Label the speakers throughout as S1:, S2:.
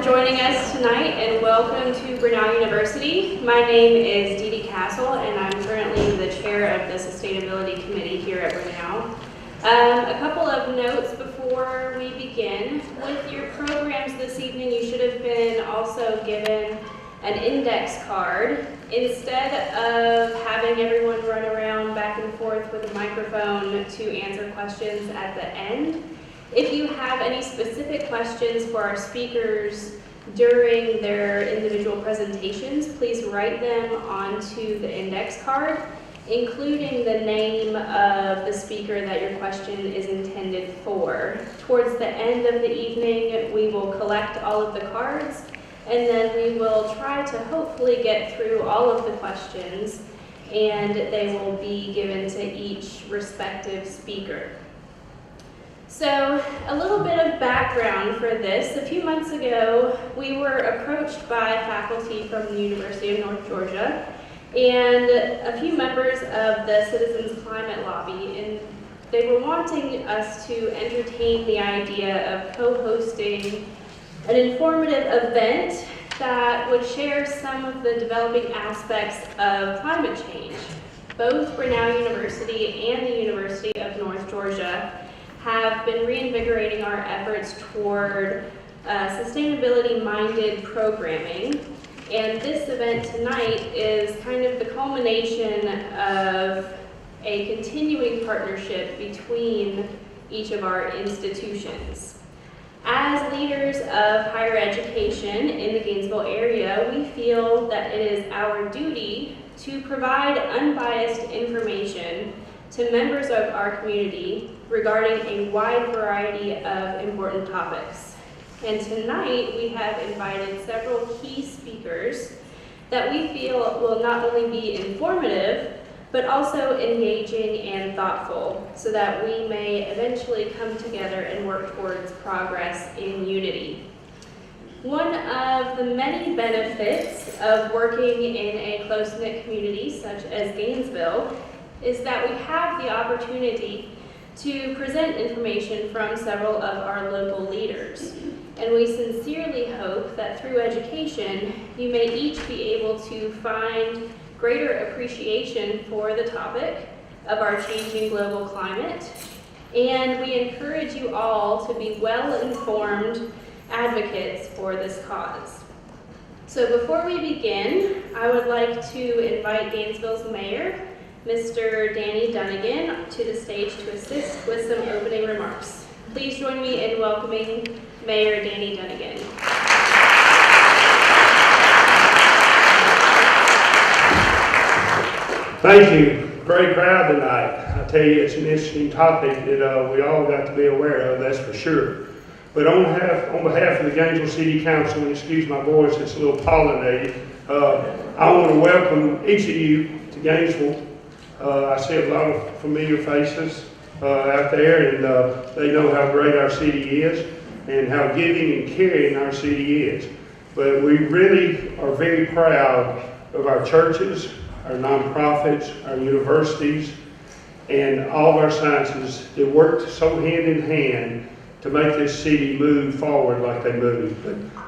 S1: joining us tonight, and welcome to Brenau University. My name is Dee Dee Castle, and I'm currently the chair of the Sustainability Committee here at Brenau. A couple of notes before we begin. With your programs this evening, you should have been also given an index card. Instead of having everyone run around back and forth with a microphone to answer questions at the end, if you have any specific questions for our speakers during their individual presentations, please write them onto the index card, including the name of the speaker that your question is intended for. Towards the end of the evening, we will collect all of the cards, and then we will try to hopefully get through all of the questions, and they will be given to each respective speaker. So, a little bit of background for this. A few months ago, we were approached by faculty from the University of North Georgia and a few members of the Citizens Climate Lobby, and they were wanting us to entertain the idea of co-hosting an informative event that would share some of the developing aspects of climate change. Both Brenau University and the University of North Georgia have been reinvigorating our efforts toward sustainability-minded programming. And this event tonight is kind of the culmination of a continuing partnership between each of our institutions. As leaders of higher education in the Gainesville area, we feel that it is our duty to provide unbiased information to members of our community regarding a wide variety of important topics. And tonight we have invited several key speakers that we feel will not only be informative, but also engaging and thoughtful, so that we may eventually come together and work towards progress in unity. One of the many benefits of working in a close-knit community such as Gainesville is that we have the opportunity to present information from several of our local leaders. And we sincerely hope that through education, you may each be able to find greater appreciation for the topic of our changing global climate. And we encourage you all to be well-informed advocates for this cause. So before we begin, I would like to invite Gainesville's mayor, Mr. Danny Dunnigan, to the stage to assist with some opening remarks. Please join me in welcoming Mayor Danny Dunnigan.
S2: Thank you. Great crowd tonight. I tell you, it's an interesting topic that we all got to be aware of, that's for sure. But on behalf of the Gainesville City Council, and excuse my voice, it's a little pollinated, I want to welcome each of you to Gainesville. I see a lot of familiar faces out there, and they know how great our city is and how giving and caring our city is. But we really are very proud of our churches, our nonprofits, our universities, and all of our sciences that worked so hand in hand to make this city move forward like they moved.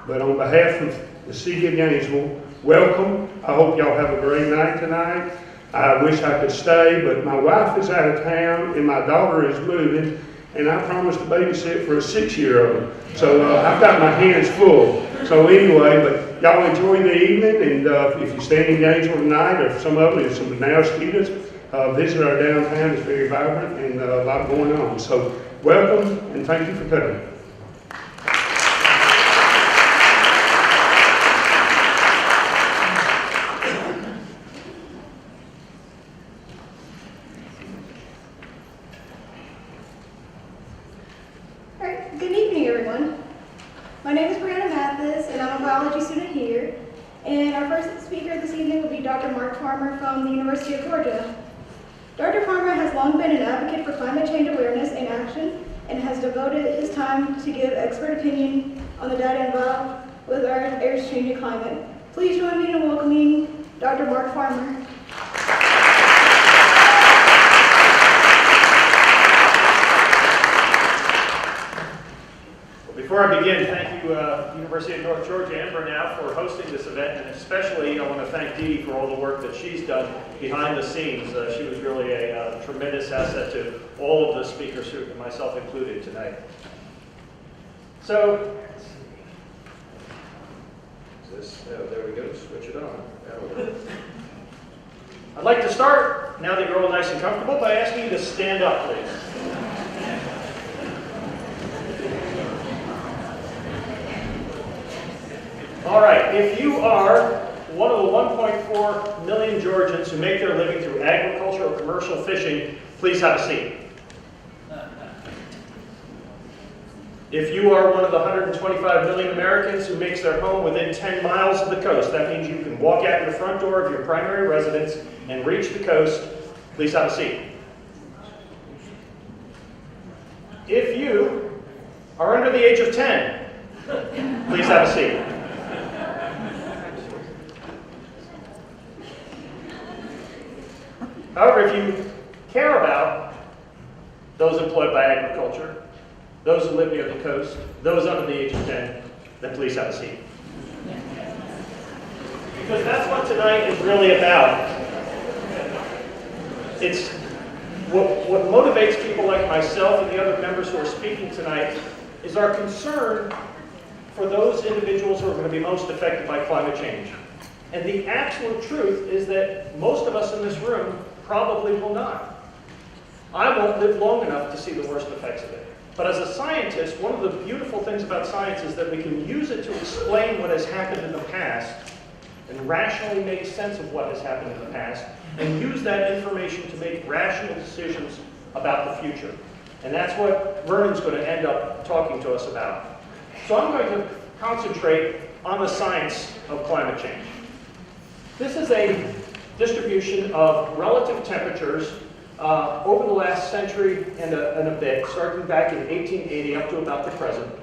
S2: But on behalf of the city of Gainesville, welcome. I hope y'all have a great night tonight. I wish I could stay, but my wife is out of town and my daughter is moving, and I promised to babysit for a 6-year-old. So I've got my hands full. So anyway, but y'all enjoy the evening, and if you stay in Gainesville tonight, or some of them, if some Brenau students, visit our downtown. It's very vibrant and a lot going on. So welcome, and thank you for coming.
S3: Good evening, everyone. My name is Brenau, and I'm a biology student here. And our first speaker this evening will be Dr. Mark Farmer from the University of Georgia. Dr. Farmer has long been an advocate for climate change awareness and action, and has devoted his time to give expert opinion on the data involved with our ever-changing climate. Please join me in welcoming Dr. Mark Farmer.
S4: Before I begin, thank you, University of North Georgia and Brenau for hosting this event, and especially I want to thank Dee for all the work that she's done behind the scenes. She was really a tremendous asset to all of the speakers, myself included, tonight. So, there we go, switch it on. I'd like to start, now that you're all nice and comfortable, by asking you to stand up, please. All right, if you are one of the 1.4 million Georgians who make their living through agriculture or commercial fishing, please have a seat. If you are one of the 125 million Americans who makes their home within 10 miles of the coast, that means you can walk out your front door of your primary residence and reach the coast, please have a seat. If you are under the age of 10, please have a seat. However, if you care about those employed by agriculture, those who live near the coast, those under the age of 10, then please have a seat. Because that's what tonight is really about. It's what motivates people like myself and the other members who are speaking tonight is our concern for those individuals who are going to be most affected by climate change. And the absolute truth is that most of us in this room probably will not. I won't live long enough to see the worst effects of it. But as a scientist, one of the beautiful things about science is that we can use it to explain what has happened in the past and rationally make sense of what has happened in the past and use that information to make rational decisions about the future. And that's what Vernon's going to end up talking to us about. So I'm going to concentrate on the science of climate change. This is a distribution of relative temperatures over the last century and a bit, starting back in 1880 up to about the present.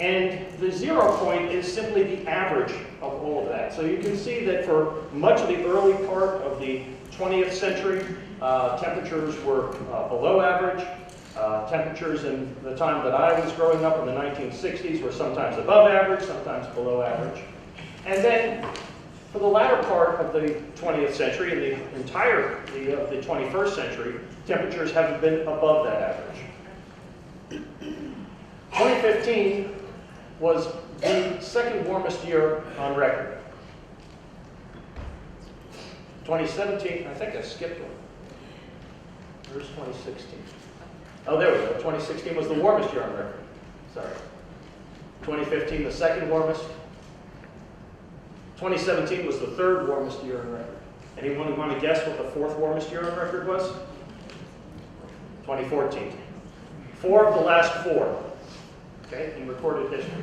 S4: And the 0 point is simply the average of all of that. So you can see that for much of the early part of the 20th century, temperatures were below average. Temperatures in the time that I was growing up in the 1960s were sometimes above average, sometimes below average. And then for the latter part of the 20th century and the entirety of the 21st century, temperatures have been above that average. 2015 was the second warmest year on record. 2017, I think I skipped one. Where's 2016? Oh, there we go. 2016 was the warmest year on record. Sorry. 2015, the second warmest. 2017 was the third warmest year on record. Anyone want to guess what the fourth warmest year on record was? 2014. 4 of the last 4, okay, in recorded history.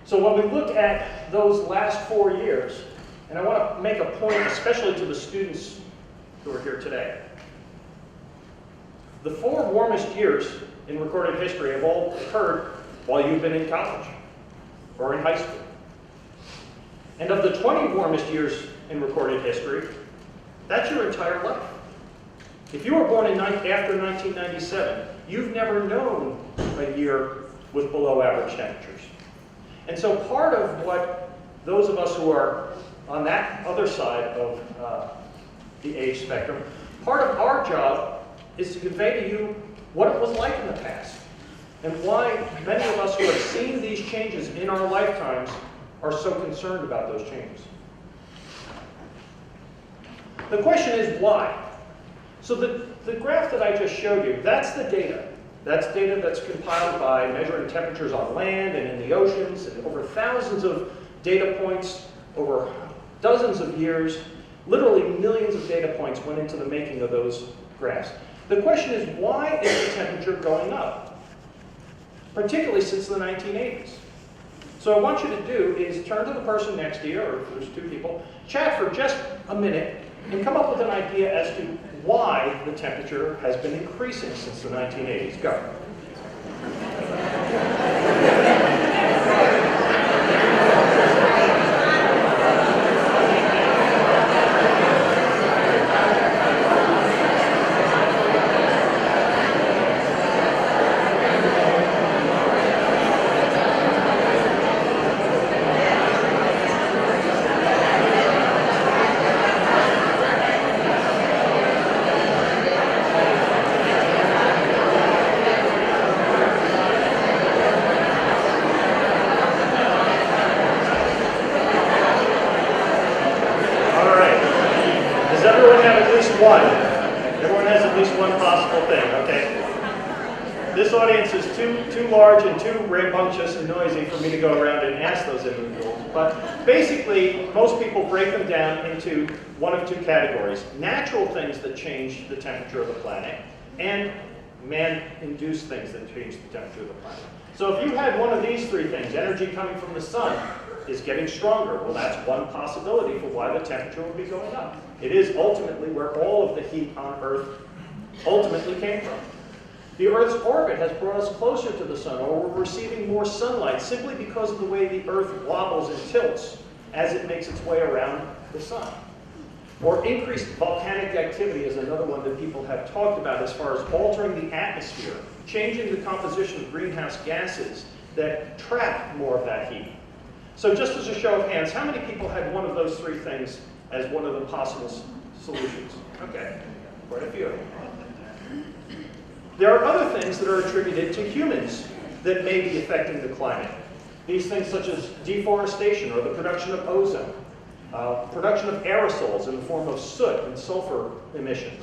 S4: So when we look at those last 4 years, and I want to make a point especially to the students who are here today. The 4 warmest years in recorded history have all occurred while you've been in college or in high school. And of the 20 warmest years in recorded history, that's your entire life. If you were born after 1997, you've never known a year with below average temperatures. And so part of what those of us who are on that other side of the age spectrum, part of our job is to convey to you what it was like in the past and why many of us who have seen these changes in our lifetimes are so concerned about those changes. The question is why? So the graph that I just showed you, that's the data. That's data that's compiled by measuring temperatures on land and in the oceans, and over thousands of data points over dozens of years. Literally millions of data points went into the making of those graphs. The question is, why is the temperature going up? Particularly since the 1980s. So what I want you to do is turn to the person next to you, or if there's 2 people, chat for just a minute, and come up with an idea as to why the temperature has been increasing since the 1980s. Go. one. Everyone has at least one possible thing, okay? This audience is too large and too rambunctious and noisy for me to go around and ask those individuals. But basically, most people break them down into one of two categories. Natural things that change the temperature of the planet, and man-induced things that change the temperature of the planet. So if you had one of these three things, energy coming from the sun is getting stronger, well, that's one possibility for why the temperature will be going up. It is ultimately where all of the heat on Earth ultimately came from. The Earth's orbit has brought us closer to the sun, or we're receiving more sunlight simply because of the way the Earth wobbles and tilts as it makes its way around the sun. Or increased volcanic activity is another one that people have talked about as far as altering the atmosphere, changing the composition of greenhouse gases that trap more of that heat. So just as a show of hands, how many people had one of those three things as one of the possible solutions? Okay, quite a few. There are other things that are attributed to humans that may be affecting the climate. These things such as deforestation or the production of ozone, production of aerosols in the form of soot and sulfur emissions,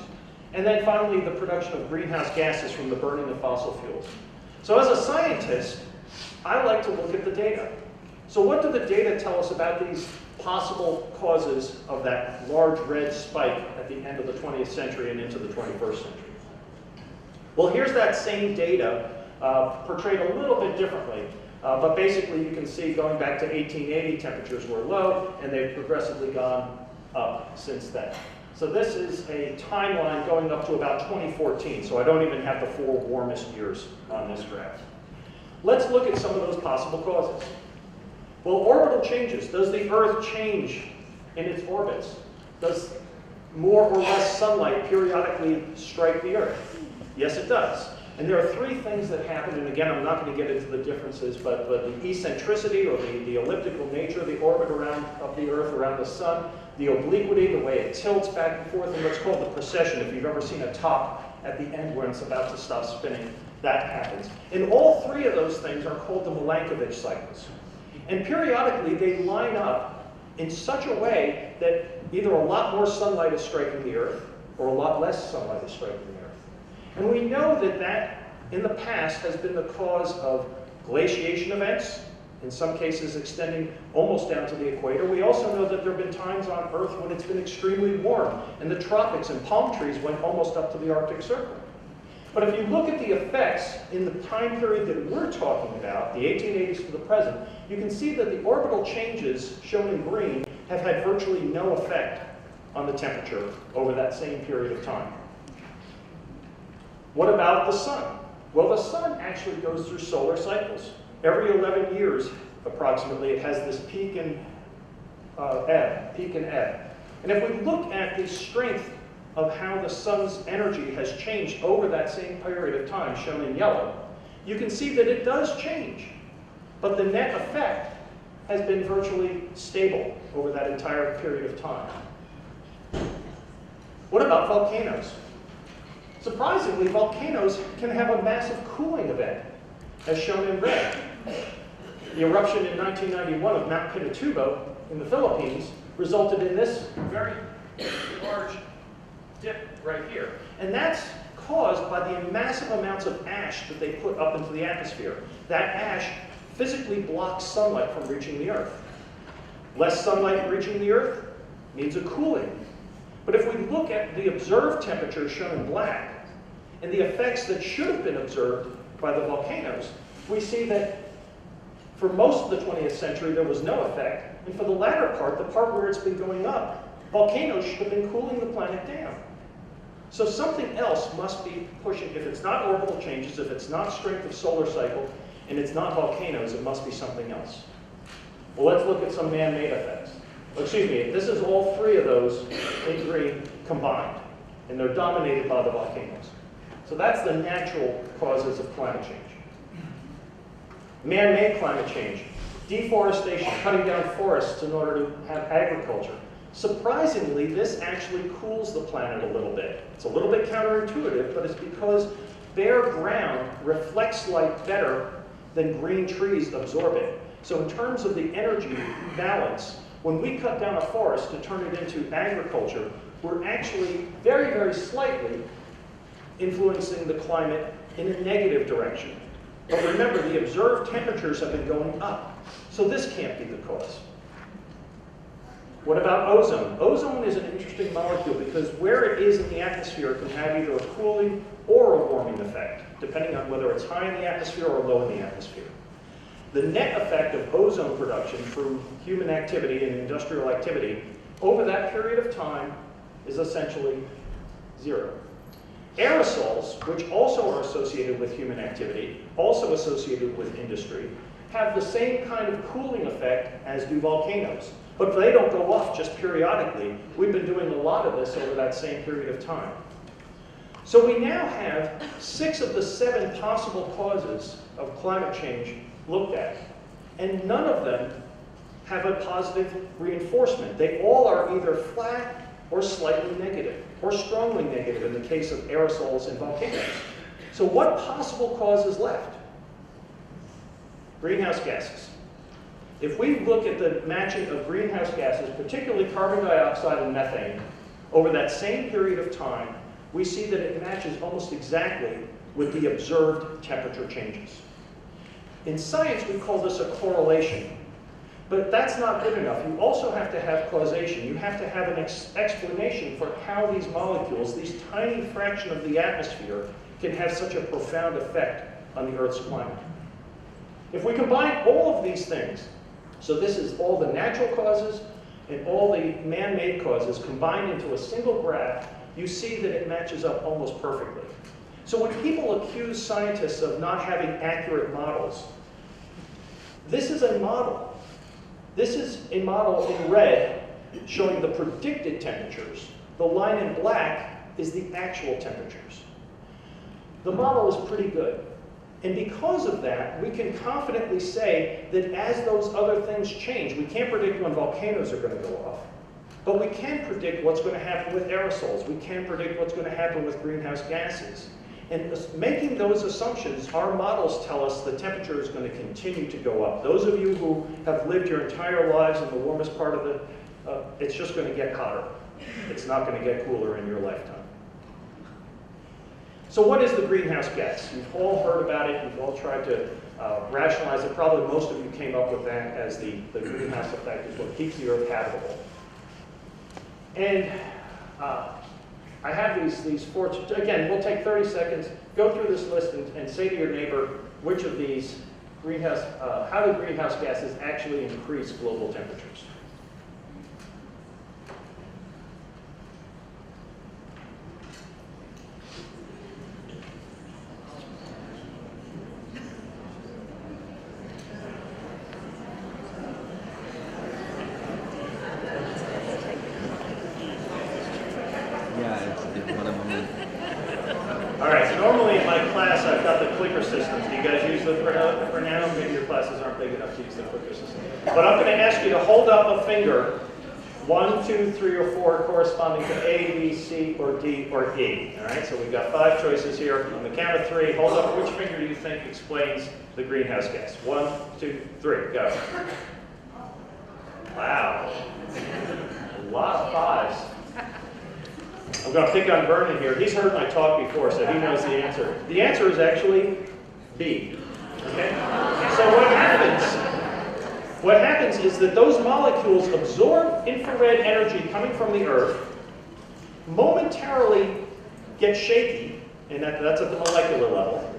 S4: and then finally the production of greenhouse gases from the burning of fossil fuels. So as a scientist, I like to look at the data. So what do the data tell us about these possible causes of that large red spike at the end of the 20th century and into the 21st century? Well, here's that same data portrayed a little bit differently. But basically, you can see going back to 1880, temperatures were low, and they've progressively gone up since then. So this is a timeline going up to about 2014, so I don't even have the 4 warmest years on this graph. Let's look at some of those possible causes. Well, orbital changes. Does the Earth change in its orbits? Does more or less sunlight periodically strike the Earth? Yes, it does. And there are 3 things that happen, and again, I'm not going to get into the differences, but the eccentricity, or the elliptical nature of the orbit of the Earth around the sun, the obliquity, the way it tilts back and forth, and what's called the precession. If you've ever seen a top at the end when it's about to stop spinning, that happens. And all 3 of those things are called the Milankovitch cycles. And periodically, they line up in such a way that either a lot more sunlight is striking the Earth, or a lot less sunlight is striking the Earth. And we know that in the past has been the cause of glaciation events, in some cases extending almost down to the equator. We also know that there have been times on Earth when it's been extremely warm, and the tropics and palm trees went almost up to the Arctic Circle. But if you look at the effects in the time period that we're talking about, the 1880s to the present, you can see that the orbital changes shown in green have had virtually no effect on the temperature over that same period of time. What about the sun? Well, the sun actually goes through solar cycles. Every 11 years, approximately, it has this peak and ebb. And if we look at the strength of how the sun's energy has changed over that same period of time, shown in yellow, you can see that it does change. But the net effect has been virtually stable over that entire period of time. What about volcanoes? Surprisingly, volcanoes can have a massive cooling event, as shown in red. The eruption in 1991 of Mount Pinatubo in the Philippines resulted in this very large dip right here. And that's caused by the massive amounts of ash that they put up into the atmosphere. That ash physically blocks sunlight from reaching the Earth. Less sunlight reaching the Earth means a cooling. But if we look at the observed temperatures shown in black, and the effects that should have been observed by the volcanoes, we see that for most of the 20th century there was no effect, and for the latter part, the part where it's been going up, volcanoes should have been cooling the planet down. So something else must be pushing. If it's not orbital changes, if it's not strength of solar cycle, and it's not volcanoes, it must be something else. Well, let's look at some man-made effects. Excuse me, this is all 3 of those in green combined, and they're dominated by the volcanoes. So that's the natural causes of climate change. Man-made climate change, deforestation, cutting down forests in order to have agriculture. Surprisingly, this actually cools the planet a little bit. It's a little bit counterintuitive, but it's because bare ground reflects light better than green trees absorb it. So in terms of the energy balance, When we cut down a forest to turn it into agriculture, we're actually very, very slightly influencing the climate in a negative direction. But remember, the observed temperatures have been going up. So this can't be the cause. What about ozone? Ozone is an interesting molecule because where it is in the atmosphere can have either a cooling or a warming effect, depending on whether it's high in the atmosphere or low in the atmosphere. The net effect of ozone production through human activity and industrial activity over that period of time is essentially zero. Aerosols, which also are associated with human activity, also associated with industry, have the same kind of cooling effect as do volcanoes. But they don't go off just periodically. We've been doing a lot of this over that same period of time. So we now have 6 of the 7 possible causes of climate change looked at. And none of them have a positive reinforcement. They all are either flat or slightly negative, or strongly negative in the case of aerosols and volcanoes. So what possible cause is left? Greenhouse gases. If we look at the matching of greenhouse gases, particularly carbon dioxide and methane, over that same period of time, we see that it matches almost exactly with the observed temperature changes. In science, we call this a correlation. But that's not good enough. You also have to have causation. You have to have an explanation for how these molecules, these tiny fraction of the atmosphere, can have such a profound effect on the Earth's climate. If we combine all of these things, so this is all the natural causes and all the man-made causes combined into a single graph, you see that it matches up almost perfectly. So when people accuse scientists of not having accurate models, this is a model. This is a model in red showing the predicted temperatures. The line in black is the actual temperatures. The model is pretty good. And because of that, we can confidently say that as those other things change, we can't predict when volcanoes are going to go off, but we can predict what's going to happen with aerosols. We can predict what's going to happen with greenhouse gases. And making those assumptions, our models tell us the temperature is going to continue to go up. Those of you who have lived your entire lives in the warmest part of the, it's just going to get hotter. It's not going to get cooler in your lifetime. So what is the greenhouse gas? You've all heard about it. You've all tried to rationalize it. Probably most of you came up with that as the greenhouse effect is what keeps the Earth habitable. And I have these 4, again, we'll take 30 seconds, go through this list and say to your neighbor which of these greenhouse, how do greenhouse gases actually increase global temperatures? All right, so normally in my class I've got the clicker systems. Do you guys use the Brenau? Maybe your classes aren't big enough to use the clicker system. But I'm going to ask you to hold up a finger, 1, 2, 3, or 4, corresponding to A, B, C, or D, or E. All right, so we've got 5 choices here. On the count of 3, hold up which finger you think explains the greenhouse gas. 1, 2, 3, go. Wow, a lot of 5s. I'm going to pick on Vernon here. He's heard my talk before, so he knows the answer. The answer is actually B. Okay? So what happens is that those molecules absorb infrared energy coming from the Earth, momentarily get shaky, and that's at the molecular level,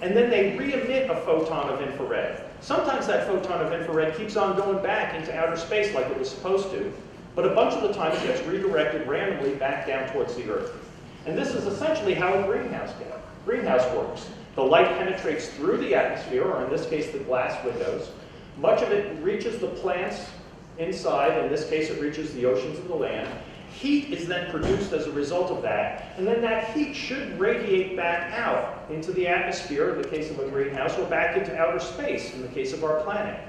S4: and then they re-emit a photon of infrared. Sometimes that photon of infrared keeps on going back into outer space like it was supposed to, but a bunch of the time it gets redirected randomly back down towards the Earth. And this is essentially how a greenhouse works. The light penetrates through the atmosphere, or in this case the glass windows. Much of it reaches the plants inside. In this case it reaches the oceans and the land. Heat is then produced as a result of that, and then that heat should radiate back out into the atmosphere in the case of a greenhouse, or back into outer space in the case of our planet.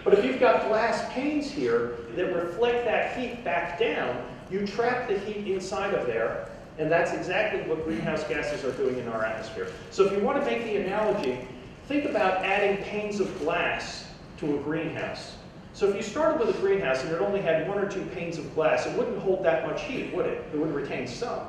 S4: But if you've got glass panes here that reflect that heat back down, you trap the heat inside of there, and that's exactly what greenhouse gases are doing in our atmosphere. So if you want to make the analogy, think about adding panes of glass to a greenhouse. So if you started with a greenhouse and it only had 1 or 2 panes of glass, it wouldn't hold that much heat, would it? It would retain some.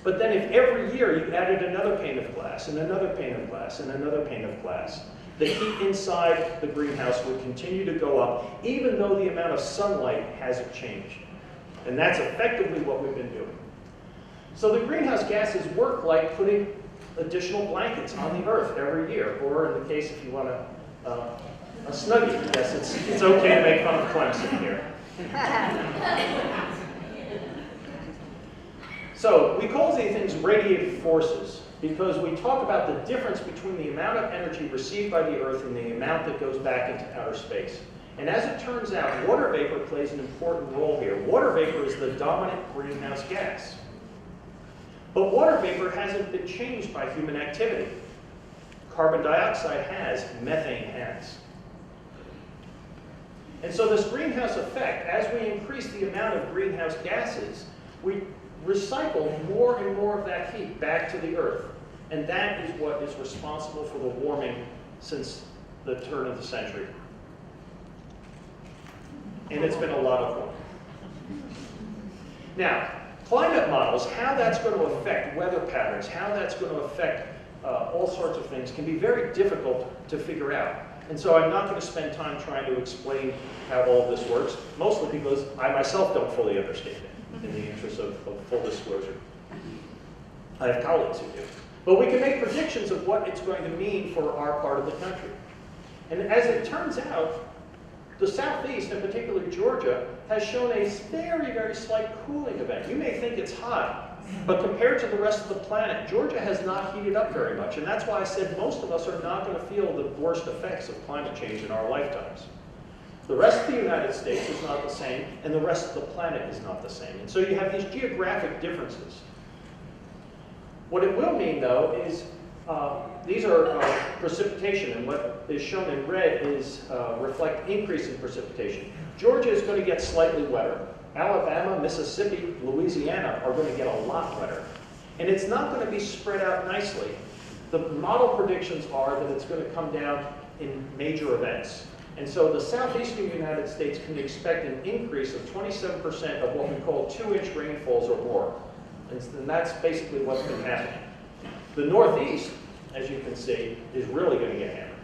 S4: But then if every year you added another pane of glass and another pane of glass and another pane of glass, the heat inside the greenhouse would continue to go up, even though the amount of sunlight hasn't changed. And that's effectively what we've been doing. So the greenhouse gases work like putting additional blankets on the earth every year, or in the case if you want a Snuggie. Yes, it's okay to make fun of Clemson here. So we call these things radiative forces because we talk about the difference between the amount of energy received by the Earth and the amount that goes back into outer space. And as it turns out, water vapor plays an important role here. Water vapor is the dominant greenhouse gas. But water vapor hasn't been changed by human activity. Carbon dioxide has, methane has. And so this greenhouse effect, as we increase the amount of greenhouse gases, we recycle more and more of that heat back to the Earth. And that is what is responsible for the warming since the turn of the century. And it's been a lot of warming. Now, climate models, how that's going to affect weather patterns, how that's going to affect all sorts of things can be very difficult to figure out. And so I'm not going to spend time trying to explain how all this works, mostly because I myself don't fully understand it, in the interest of full disclosure. I have colleagues who do. But we can make predictions of what it's going to mean for our part of the country. And as it turns out, the Southeast, in particular Georgia, has shown a very, very slight cooling event. You may think it's hot, but compared to the rest of the planet, Georgia has not heated up very much. And that's why I said most of us are not going to feel the worst effects of climate change in our lifetimes. The rest of the United States is not the same, and the rest of the planet is not the same. And so you have these geographic differences. What it will mean, though, is these are precipitation, and what is shown in red is reflect increase in precipitation. Georgia is going to get slightly wetter. Alabama, Mississippi, Louisiana are going to get a lot wetter. And it's not going to be spread out nicely. The model predictions are that it's going to come down in major events. And so the southeastern United States can expect an increase of 27% of what we call 2-inch rainfalls or more. And that's basically what's been happening. The Northeast, as you can see, is really going to get hammered.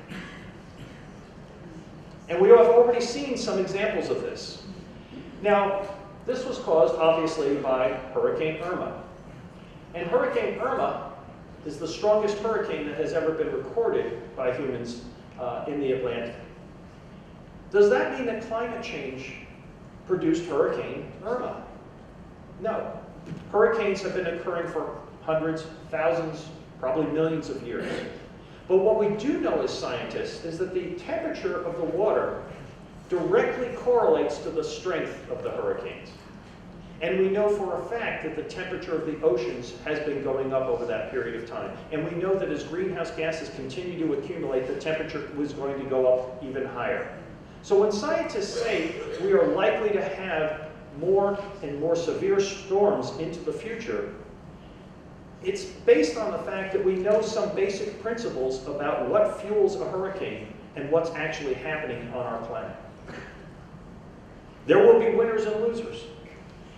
S4: And we have already seen some examples of this. Now, this was caused, obviously, by Hurricane Irma. And Hurricane Irma is the strongest hurricane that has ever been recorded by humans in the Atlantic. Does that mean that climate change produced Hurricane Irma? No. Hurricanes have been occurring for hundreds, thousands, probably millions of years. But what we do know as scientists is that the temperature of the water directly correlates to the strength of the hurricanes. And we know for a fact that the temperature of the oceans has been going up over that period of time. And we know that as greenhouse gases continue to accumulate, the temperature was going to go up even higher. So when scientists say we are likely to have more and more severe storms into the future, it's based on the fact that we know some basic principles about what fuels a hurricane and what's actually happening on our planet. There will be winners and losers.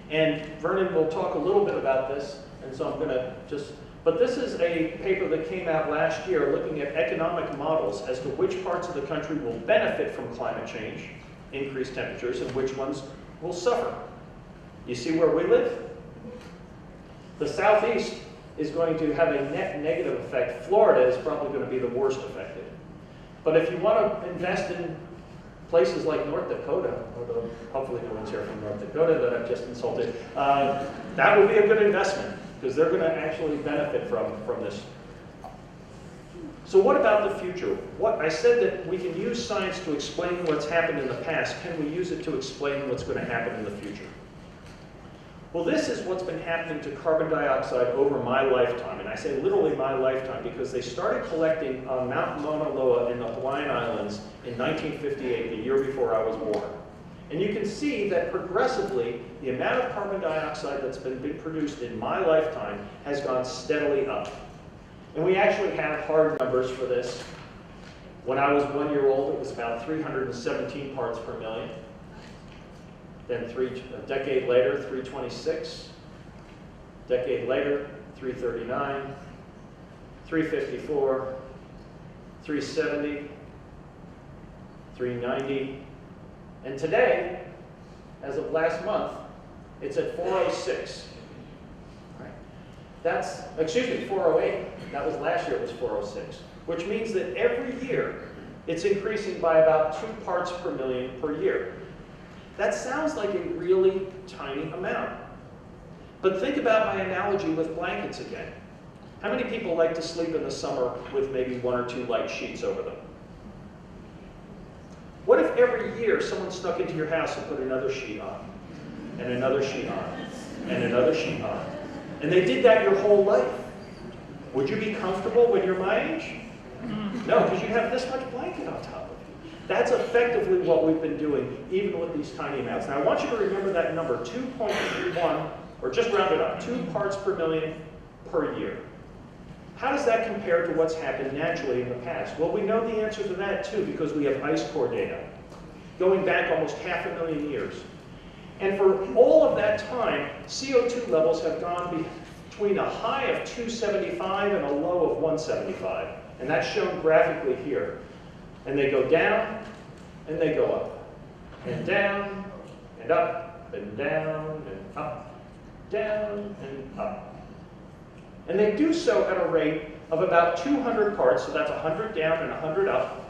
S4: And Vernon will talk a little bit about this, and so I'm going to just... But this is a paper that came out last year looking at economic models as to which parts of the country will benefit from climate change, increased temperatures, and which ones will suffer. You see where we live? The Southeast is going to have a net negative effect. Florida is probably going to be the worst affected. But if you want to invest in places like North Dakota, although hopefully no one's here from North Dakota that I've just insulted, that would be a good investment because they're going to actually benefit from this. So what about the future? I said that we can use science to explain what's happened in the past. Can we use it to explain what's going to happen in the future? Well, this is what's been happening to carbon dioxide over my lifetime. And I say literally my lifetime because they started collecting on Mount Mauna Loa in the Hawaiian Islands in 1958, the year before I was born. And you can see that progressively, the amount of carbon dioxide that's been produced in my lifetime has gone steadily up. And we actually have hard numbers for this. When I was 1 year old, it was about 317 parts per million. Then a decade later, 326. Decade later, 339, 354, 370, 390, and today, as of last month, it's at 406. Right? That's, excuse me, 408. That was last year, it was 406. Which means that every year, it's increasing by about 2 parts per million per year. That sounds like a really tiny amount. But think about my analogy with blankets again. How many people like to sleep in the summer with maybe 1 or 2 light sheets over them? What if every year someone snuck into your house and put another sheet on, and another sheet on, and another sheet on? And they did that your whole life. Would you be comfortable when you're my age? No, because you have this much blanket on top of you. That's effectively what we've been doing, even with these tiny amounts. Now I want you to remember that number, 2.31, or just round it up, 2 parts per million per year. How does that compare to what's happened naturally in the past? Well, we know the answer to that too, because we have ice core data, going back almost 500,000 years. And for all of that time, CO2 levels have gone between a high of 275 and a low of 175. And that's shown graphically here. And they go down, and they go up. And down, and up, and down, and up, down, and up. And they do so at a rate of about 200 parts, so that's 100 down and 100 up,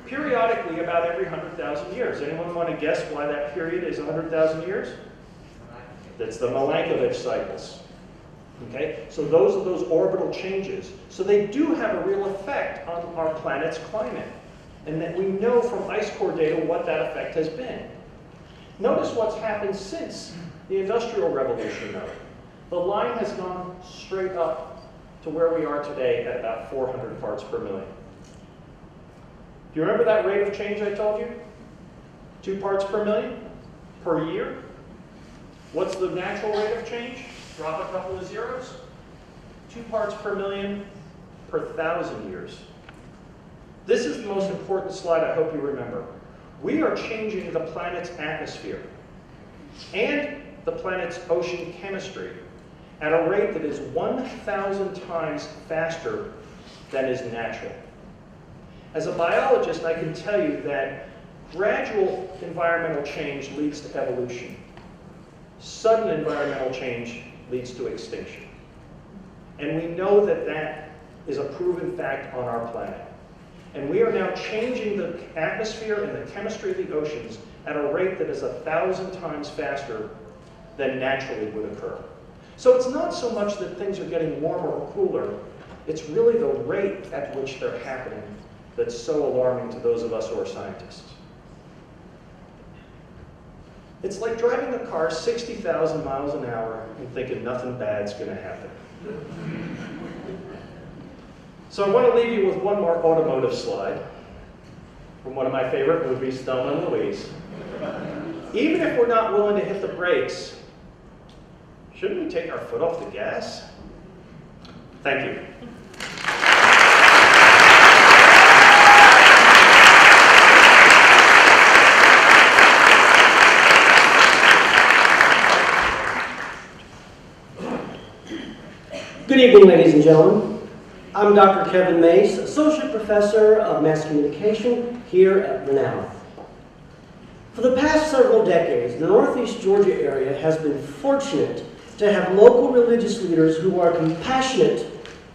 S4: periodically about every 100,000 years. Anyone want to guess why that period is 100,000 years? That's the Milankovitch cycles. Okay, so those are those orbital changes. So they do have a real effect on our planet's climate. And that we know from ice core data what that effect has been. Notice what's happened since the Industrial Revolution, though. The line has gone straight up to where we are today at about 400 parts per million. Do you remember that rate of change I told you? 2 parts per million per year. What's the natural rate of change? Drop a couple of zeros. 2 parts per million per 1,000 years. This is the most important slide I hope you remember. We are changing the planet's atmosphere and the planet's ocean chemistry at a rate that is 1,000 times faster than is natural. As a biologist, I can tell you that gradual environmental change leads to evolution. Sudden environmental change leads to extinction. And we know that that is a proven fact on our planet. And we are now changing the atmosphere and the chemistry of the oceans at a rate that is 1,000 times faster than naturally would occur. So it's not so much that things are getting warmer or cooler, it's really the rate at which they're happening that's so alarming to those of us who are scientists. It's like driving a car 60,000 miles an hour and thinking nothing bad's going to happen. So I want to leave you with one more automotive slide from one of my favorite movies, Thelma and Louise. Even if we're not willing to hit the brakes, shouldn't we take our foot off the gas? Thank you.
S5: Good evening, ladies and gentlemen. I'm Dr. Kevin Mace, Associate Professor of Mass Communication here at Brenau. For the past several decades, the Northeast Georgia area has been fortunate to have local religious leaders who are compassionate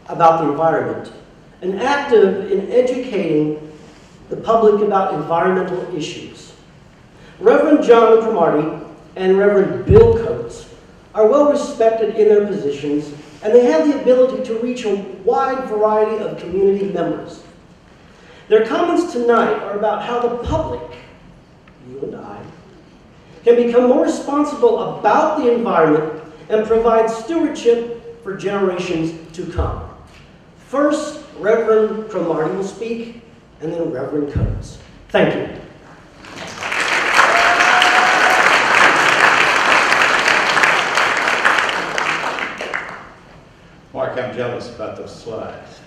S5: about the environment and active in educating the public about environmental issues. Reverend John Cromartie and Reverend Bill Coates are well respected in their positions, and they have the ability to reach a wide variety of community members. Their comments tonight are about how the public, you and I, can become more responsible about the environment and provide stewardship for generations to come. First, Reverend Cromartie will speak, and then Reverend Coates. Thank you.
S6: Mark, I'm jealous about those slides.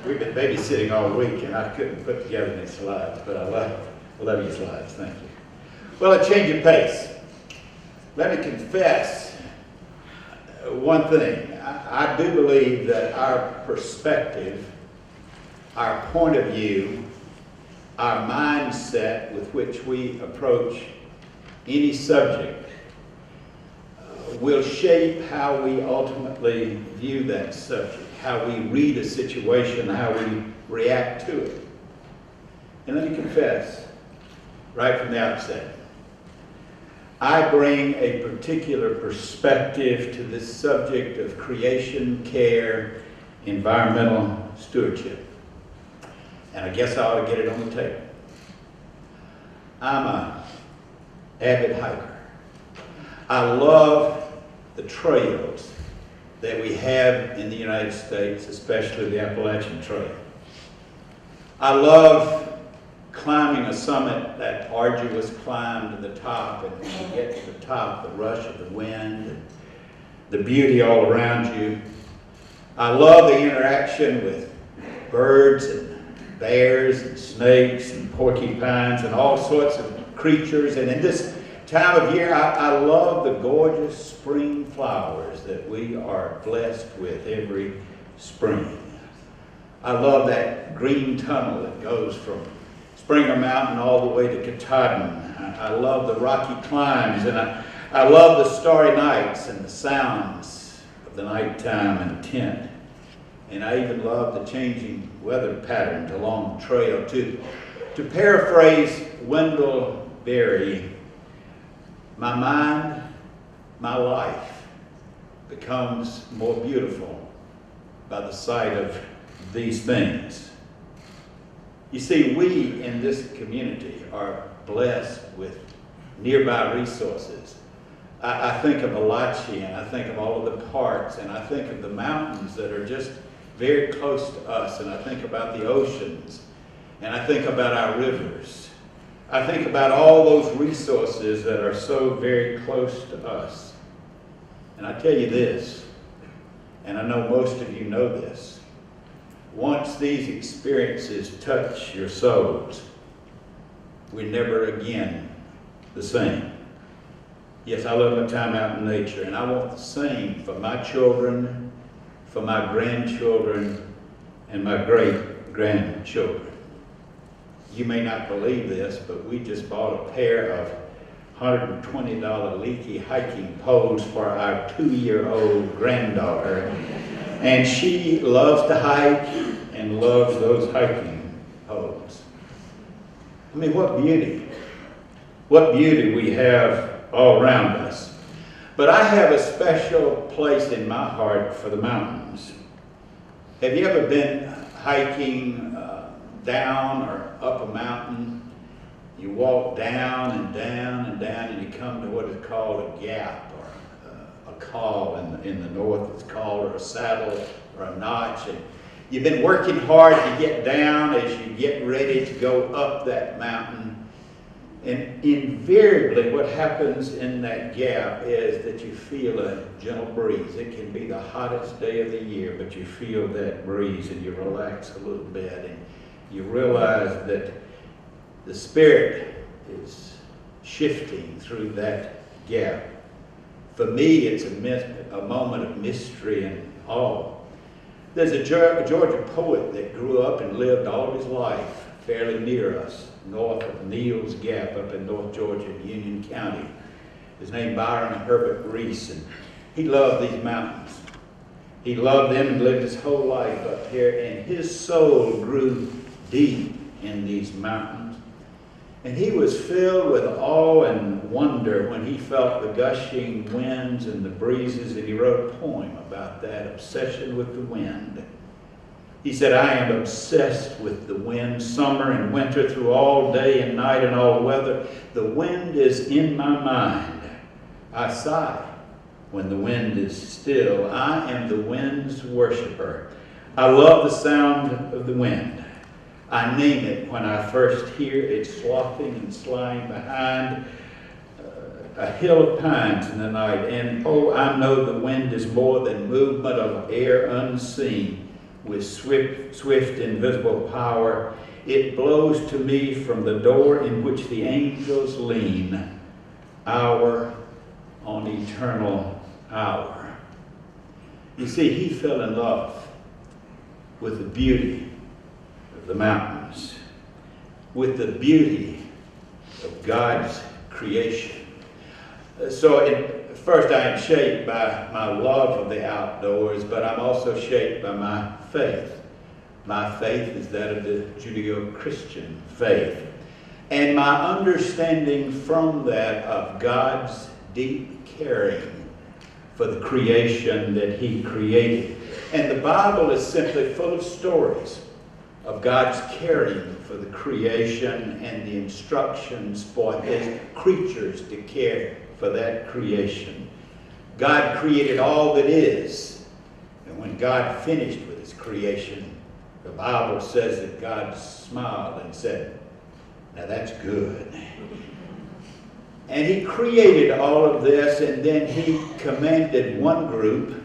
S6: We've been babysitting all week, and I couldn't put together any slides, but I love your slides. Thank you. Well, a change of pace. Let me confess one thing. I do believe that our perspective, our point of view, our mindset with which we approach any subject will shape how we ultimately view that subject, how we read a situation, how we react to it. And let me confess, right from the outset, I bring a particular perspective to this subject of creation, care, environmental stewardship. And I guess I ought to get it on the table. I'm an avid hiker. I love the trails that we have in the United States, especially the Appalachian Trail. I love climbing a summit, that arduous climb to the top, and when you get to the top, the rush of the wind, and the beauty all around you. I love the interaction with birds and bears and snakes and porcupines and all sorts of creatures. And in this time of year, I love the gorgeous spring flowers that we are blessed with every spring. I love that green tunnel that goes from Springer Mountain all the way to Katahdin. I love the rocky climbs, and I love the starry nights and the sounds of the nighttime in a tent. And I even love the changing weather patterns along the trail too. To paraphrase Wendell Berry, my mind, my life becomes more beautiful by the sight of these things. You see, we in this community are blessed with nearby resources. I think of Malachi, and I think of all of the parks, and I think of the mountains that are just very close to us, and I think about the oceans, and I think about our rivers. I think about all those resources that are so very close to us. And I tell you this, and I know most of you know this, once these experiences touch your souls, we're never again the same. Yes, I love my time out in nature, and I want the same for my children, for my grandchildren, and my great-grandchildren. You may not believe this, but we just bought a pair of $120 leaky hiking poles for our 2-year-old granddaughter. And she loves to hike and loves those hiking poles. I mean, what beauty. What beauty we have all around us. But I have a special place in my heart for the mountains. Have you ever been hiking down or up a mountain? You walk down and down and down, and you come to what is called a gap, or a call in the north it's called, or a saddle or a notch. And you've been working hard to get down as you get ready to go up that mountain. And invariably what happens in that gap is that you feel a gentle breeze. It can be the hottest day of the year, but you feel that breeze and you relax a little bit, and you realize that the Spirit is shifting through that gap. For me, it's a moment of mystery and awe. There's a Georgia poet that grew up and lived all of his life fairly near us, north of Neal's Gap up in North Georgia in Union County. His name Byron Herbert Reese, and he loved these mountains. He loved them and lived his whole life up here, and his soul grew deep in these mountains. And he was filled with awe and wonder when he felt the gushing winds and the breezes, and he wrote a poem about that obsession with the wind. He said, I am obsessed with the wind, summer and winter, through all day and night and all weather. The wind is in my mind. I sigh when the wind is still. I am the wind's worshiper. I love the sound of the wind. I name it when I first hear it sloughing and slying behind a hill of pines in the night. And oh, I know the wind is more than movement of air unseen with swift invisible power. It blows to me from the door in which the angels lean. hour on eternal hour. You see, he fell in love with the beauty of the mountains, with the beauty of God's creation. So first I am shaped by my love of the outdoors, but I'm also shaped by my faith. My faith is that of the Judeo-Christian faith. And my understanding from that of God's deep caring for the creation that he created. And the Bible is simply full of stories of God's caring for the creation and the instructions for his creatures to care for that creation. God created all that is. And when God finished with his creation, the Bible says that God smiled and said, "Now that's good." And he created all of this, and then he commanded one group,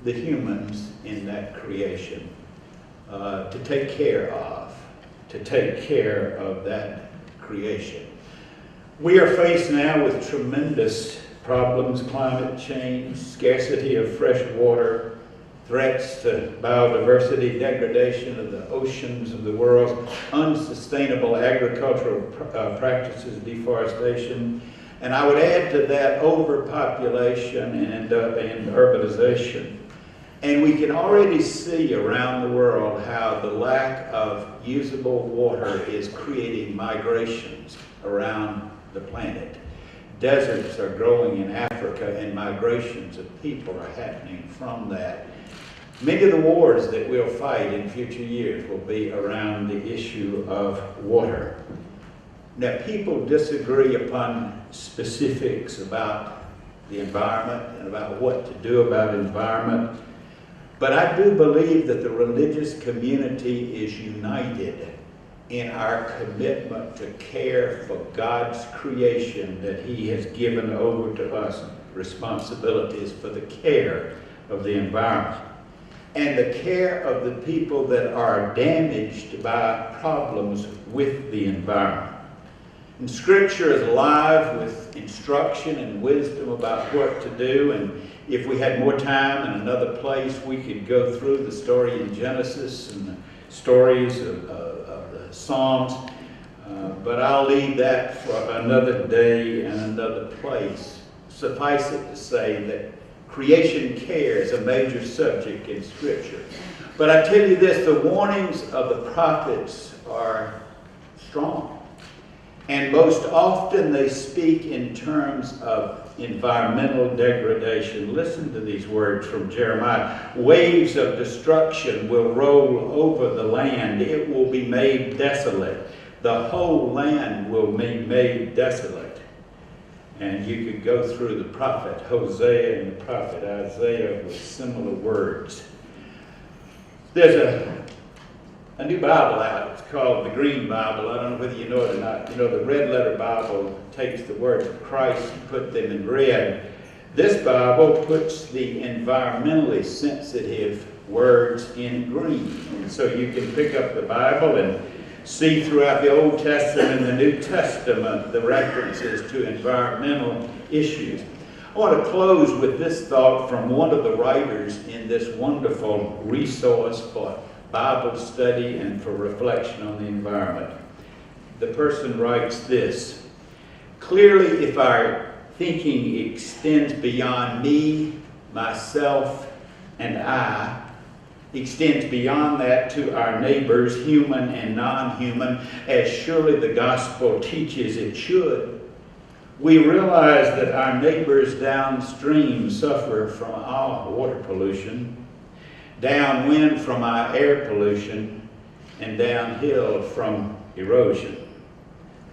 S6: the humans in that creation, to take care of that creation. We are faced now with tremendous problems: climate change, scarcity of fresh water, threats to biodiversity, degradation of the oceans of the world, unsustainable agricultural practices, deforestation, and I would add to that overpopulation and urbanization. And we can already see around the world how the lack of usable water is creating migrations around the planet. Deserts are growing in Africa, and migrations of people are happening from that. Many of the wars that we'll fight in future years will be around the issue of water. Now, people disagree upon specifics about the environment and about what to do about environment, but I do believe that the religious community is united in our commitment to care for God's creation, that he has given over to us responsibilities for the care of the environment and the care of the people that are damaged by problems with the environment. And Scripture is alive with instruction and wisdom about what to do, and if we had more time in another place, we could go through the story in Genesis and the stories of the Psalms, but I'll leave that for another day and another place. Suffice it to say that creation care is a major subject in Scripture. But I tell you this, the warnings of the prophets are strong. And most often they speak in terms of environmental degradation. Listen to these words from Jeremiah. Waves of destruction will roll over the land. It will be made desolate. The whole land will be made desolate. And you could go through the prophet Hosea and the prophet Isaiah with similar words. There's a new Bible out. It's called the Green Bible. I don't know whether you know it or not. You know, the red letter Bible takes the words of Christ and put them in red. This Bible puts the environmentally sensitive words in green. And so you can pick up the Bible and see throughout the Old Testament and the New Testament the references to environmental issues. I want to close with this thought from one of the writers in this wonderful resource for Bible study and for reflection on the environment. The person writes this: clearly, if our thinking extends beyond me, myself, and I, extends beyond that to our neighbors, human and non-human, as surely the gospel teaches it should, we realize that our neighbors downstream suffer from our water pollution, downwind from our air pollution, and downhill from erosion.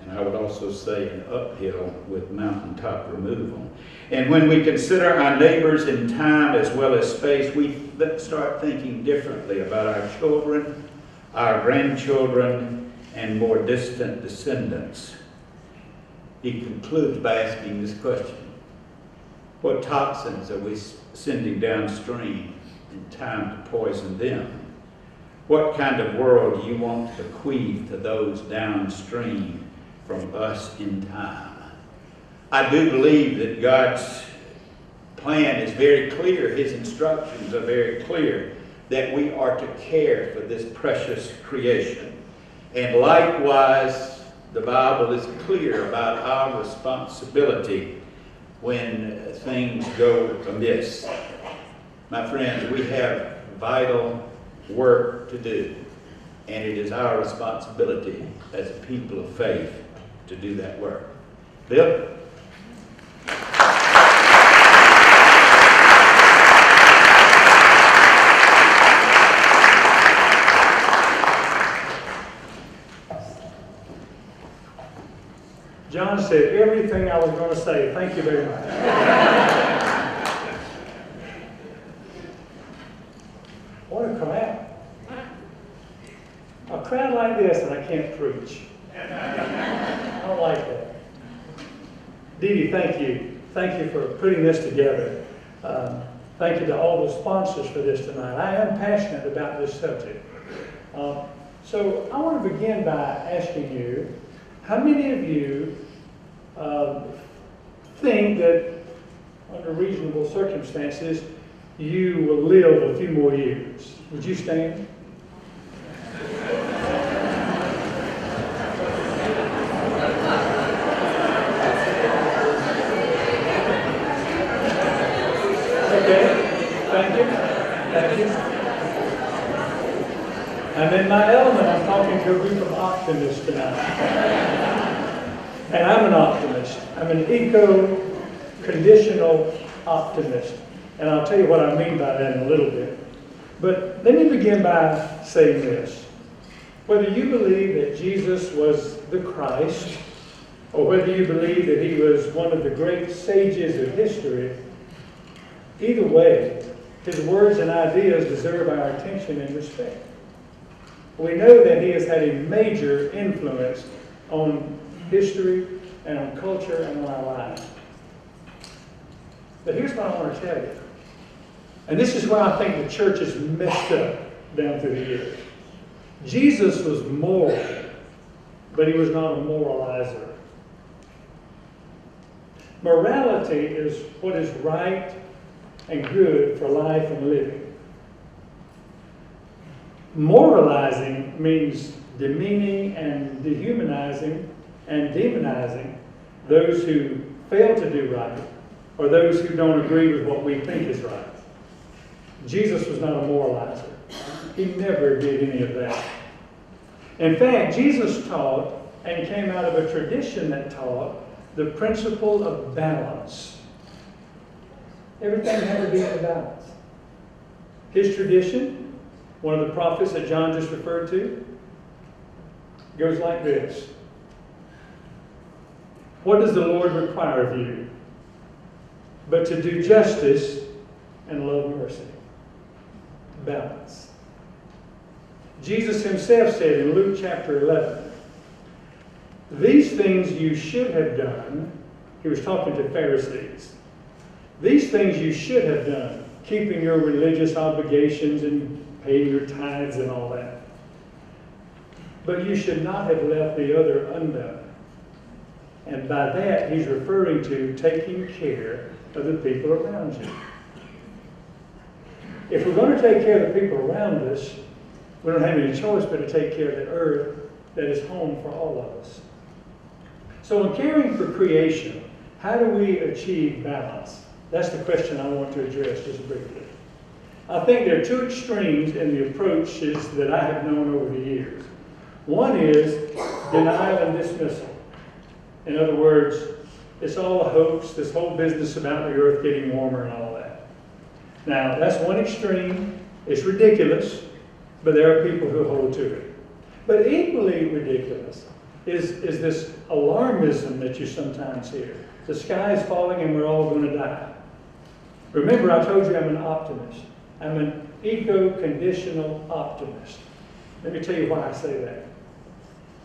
S6: And I would also say an uphill with mountaintop removal. And when we consider our neighbors in time as well as space, we start thinking differently about our children, our grandchildren, and more distant descendants. He concludes by asking this question: what toxins are we sending downstream in time to poison them? What kind of world do you want to bequeath to those downstream from us in time? I do believe that God's plan is very clear. His instructions are very clear that we are to care for this precious creation. And likewise, the Bible is clear about our responsibility when things go amiss. My friends, we have vital work to do, and it is our responsibility as a people of faith to do that work. Bill?
S7: John said everything I was going to say. Thank you very much. What a crowd. A crowd like this and I can't preach. I don't like that. Dee Dee, thank you. Thank you for putting this together. Thank you to all the sponsors for this tonight. I am passionate about this subject. So I want to begin by asking you, how many of you think that under reasonable circumstances you will live a few more years? Would you stand? Okay, thank you. Thank you. I'm in my element. I'm talking to a group of optimists tonight. And I'm an optimist. I'm an eco-conditional optimist. And I'll tell you what I mean by that in a little bit. But let me begin by saying this. Whether you believe that Jesus was the Christ, or whether you believe that he was one of the great sages of history, either way, his words and ideas deserve our attention and respect. We know that he has had a major influence on history and on culture and on our lives. But here's what I want to tell you. And this is where I think the church is messed up down through the years. Jesus was moral, but he was not a moralizer. Morality is what is right and good for life and living. Moralizing means demeaning and dehumanizing and demonizing those who fail to do right or those who don't agree with what we think is right. Jesus was not a moralizer. He never did any of that. In fact, Jesus taught and came out of a tradition that taught the principle of balance. Everything had to be in balance. His tradition, one of the prophets that John just referred to, goes like this. What does the Lord require of you? But to do justice and love mercy. Balance. Jesus himself said in Luke chapter 11, these things you should have done. He was talking to Pharisees. These things you should have done, keeping your religious obligations and paying your tithes and all that. But you should not have left the other undone. And by that, he's referring to taking care of the people around you. If we're going to take care of the people around us, we don't have any choice but to take care of the earth that is home for all of us. So in caring for creation, how do we achieve balance? That's the question I want to address just briefly. I think there are two extremes in the approaches that I have known over the years. One is denial and dismissal. In other words, it's all a hoax, this whole business about the earth getting warmer and all that. Now, that's one extreme. It's ridiculous, but there are people who hold to it. But equally ridiculous is this alarmism that you sometimes hear. The sky is falling and we're all going to die. Remember, I told you I'm an optimist. I'm an eco-conditional optimist. Let me tell you why I say that.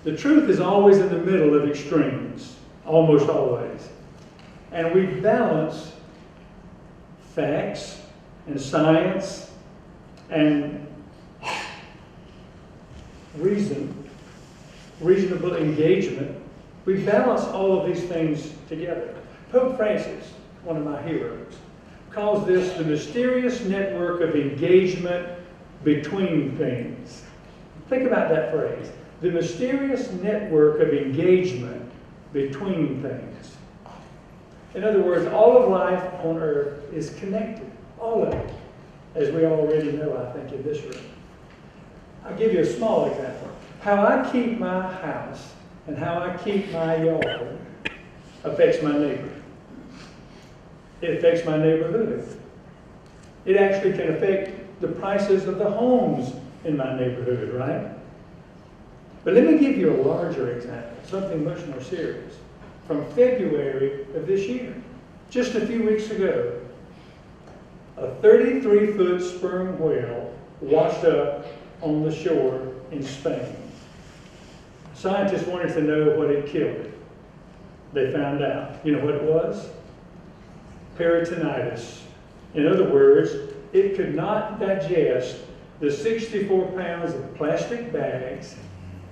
S7: The truth is always in the middle of extremes, almost always. And we balance facts and science and reasonable engagement. We balance all of these things together. Pope Francis, one of my heroes, calls this the mysterious network of engagement between things. Think about that phrase. The mysterious network of engagement between things. In other words, all of life on earth is connected. All of it. As we already know, I think, in this room. I'll give you a small example. How I keep my house and how I keep my yard affects my neighbor. It affects my neighborhood. It actually can affect the prices of the homes in my neighborhood, right? But let me give you a larger example, something much more serious. From February of this year, just a few weeks ago, a 33-foot sperm whale washed up on the shore in Spain. Scientists wanted to know what had killed it. They found out. You know what it was? Peritonitis. In other words, it could not digest the 64 pounds of plastic bags,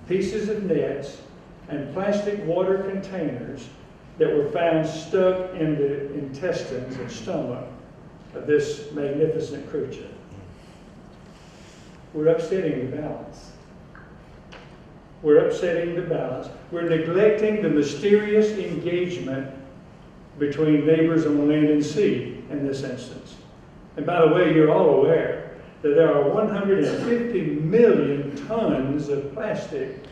S7: pieces of nets, and plastic water containers that were found stuck in the intestines and stomach of this magnificent creature. We're upsetting the balance. We're upsetting the balance. We're neglecting the mysterious engagement between neighbors on land and sea in this instance. And by the way, you're all aware that there are 150 million tons of plastic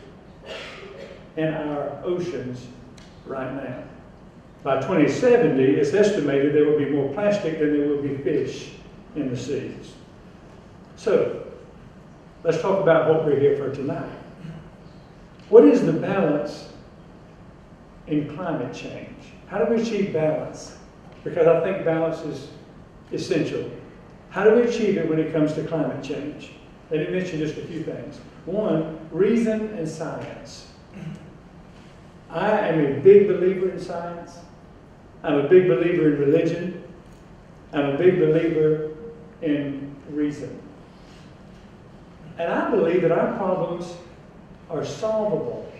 S7: in our oceans right now. By 2070, it's estimated there will be more plastic than there will be fish in the seas. So, let's talk about what we're here for tonight. What is the balance in climate change? How do we achieve balance? Because I think balance is essential. How do we achieve it when it comes to climate change? Let me mention just a few things. One, reason and science. I am a big believer in science. I'm a big believer in religion. I'm a big believer in reason. And I believe that our problems are solvable.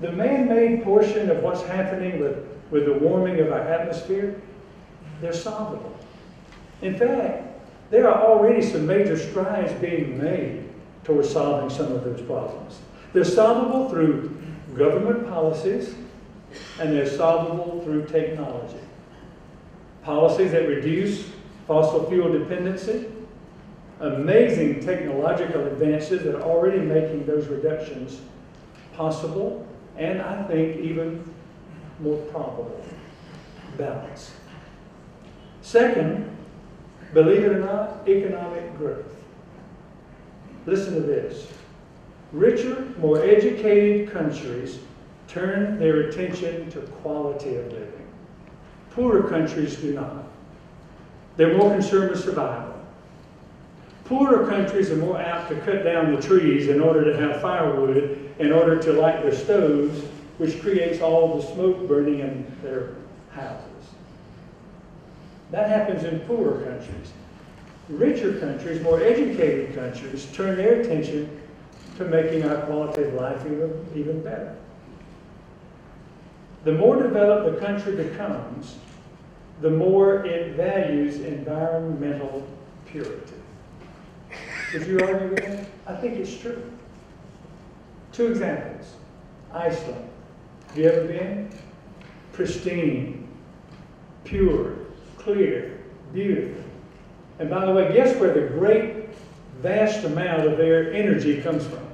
S7: The man-made portion of what's happening with the warming of our atmosphere, they're solvable. In fact, there are already some major strides being made towards solving some of those problems. They're solvable through government policies, and they're solvable through technology. Policies that reduce fossil fuel dependency, amazing technological advances that are already making those reductions possible, and I think even more probable. Balance. Second, believe it or not, economic growth. Listen to this. Richer, more educated countries turn their attention to quality of living. Poorer countries do not. They're more concerned with survival. Poorer countries are more apt to cut down the trees in order to have firewood, in order to light their stoves, which creates all the smoke burning in their houses. That happens in poorer countries. Richer countries, more educated countries, turn their attention to making our quality of life even better. The more developed the country becomes, the more it values environmental purity. Would you argue with that? I think it's true. Two examples. Iceland. Have you ever been? Pristine, pure, clear, beautiful. And by the way, guess where the great, vast amount of their energy comes from?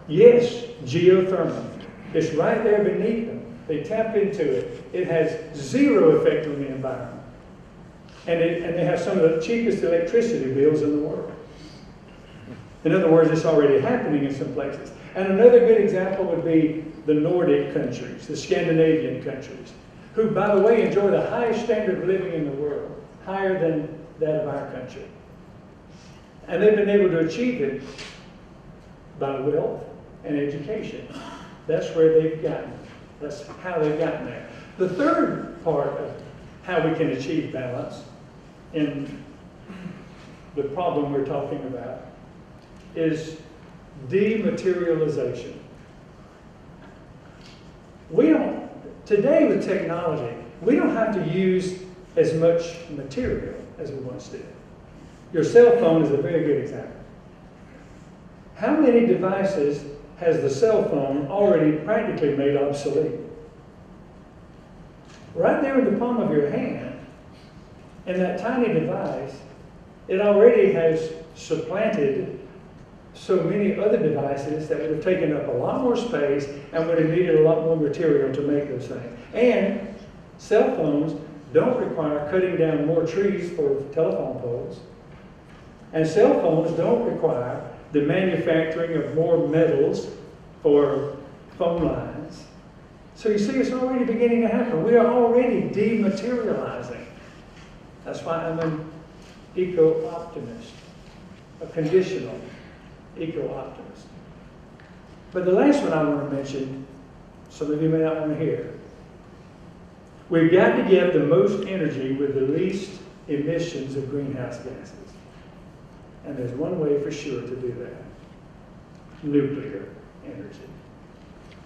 S7: Yes, geothermal. It's right there beneath them. They tap into it. It has zero effect on the environment. And they have some of the cheapest electricity bills in the world. In other words, it's already happening in some places. And another good example would be the Nordic countries, the Scandinavian countries, who, by the way, enjoy the highest standard of living in the world, higher than that of our country. And they've been able to achieve it by wealth and education. That's where they've gotten. That's how they've gotten there. The third part of how we can achieve balance in the problem we're talking about is dematerialization. Today with technology, we don't have to use as much material as we once did. Your cell phone is a very good example. How many devices has the cell phone already practically made obsolete? Right there in the palm of your hand, in that tiny device, it already has supplanted so many other devices that would have taken up a lot more space and would have needed a lot more material to make those things. And cell phones don't require cutting down more trees for telephone poles. And cell phones don't require the manufacturing of more metals for phone lines. So you see, it's already beginning to happen. We are already dematerializing. That's why I'm an eco-optimist, a conditional eco-optimist. But the last one I want to mention, some of you may not want to hear. We've got to get the most energy with the least emissions of greenhouse gases. And there's one way for sure to do that: nuclear energy.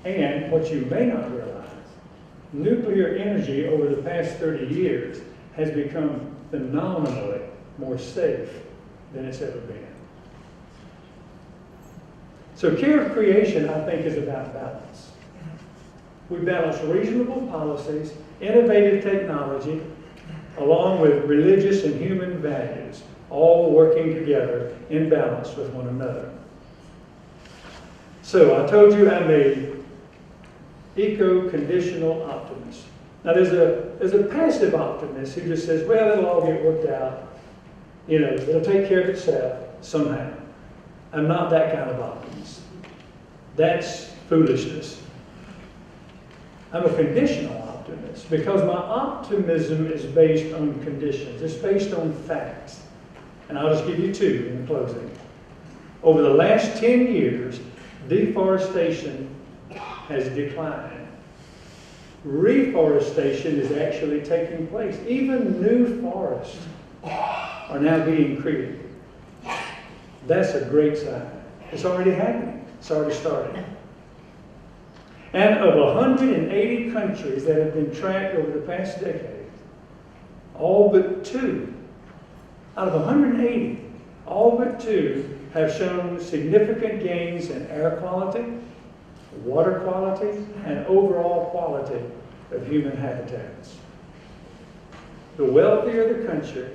S7: And what you may not realize, nuclear energy over the past 30 years has become phenomenally more safe than it's ever been. So care of creation, I think, is about balance. We balance reasonable policies, innovative technology, along with religious and human values, all working together in balance with one another. So I told you I'm a eco-conditional optimist. Now there's a passive optimist who just says, well, it'll all get worked out. You know, it'll take care of itself somehow. I'm not that kind of optimist. That's foolishness. I'm a conditional optimist because my optimism is based on conditions. It's based on facts. And I'll just give you two in closing. Over the last 10 years, deforestation has declined. Reforestation is actually taking place. Even new forests are now being created. That's a great sign. It's already happening. It's already starting. And of 180 countries that have been tracked over the past decade, all but 2, out of 180, all but 2 have shown significant gains in air quality, water quality, and overall quality of human habitats. The wealthier the country,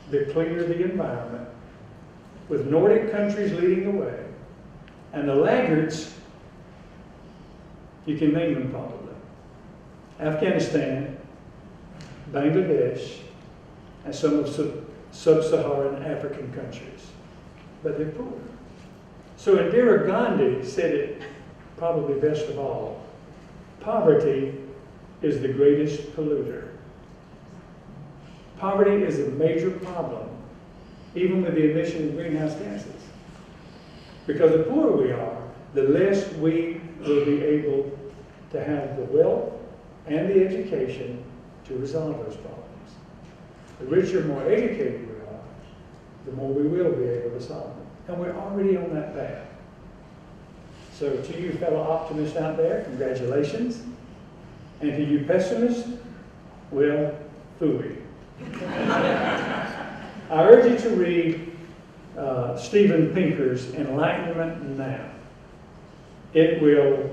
S7: the cleaner the environment, with Nordic countries leading the way, and the laggards, you can name them probably: Afghanistan, Bangladesh, and some of sub-Saharan African countries. But they're poor. So Indira Gandhi said it probably best of all: poverty is the greatest polluter. Poverty is a major problem, even with the emission of greenhouse gases. Because the poorer we are, the less we will be able to have the wealth and the education to resolve those problems. The richer, more educated we are, the more we will be able to solve them. And we're already on that path. So to you fellow optimists out there, congratulations. And to you pessimists, well, phooey. I urge you to read Steven Pinker's Enlightenment Now. It will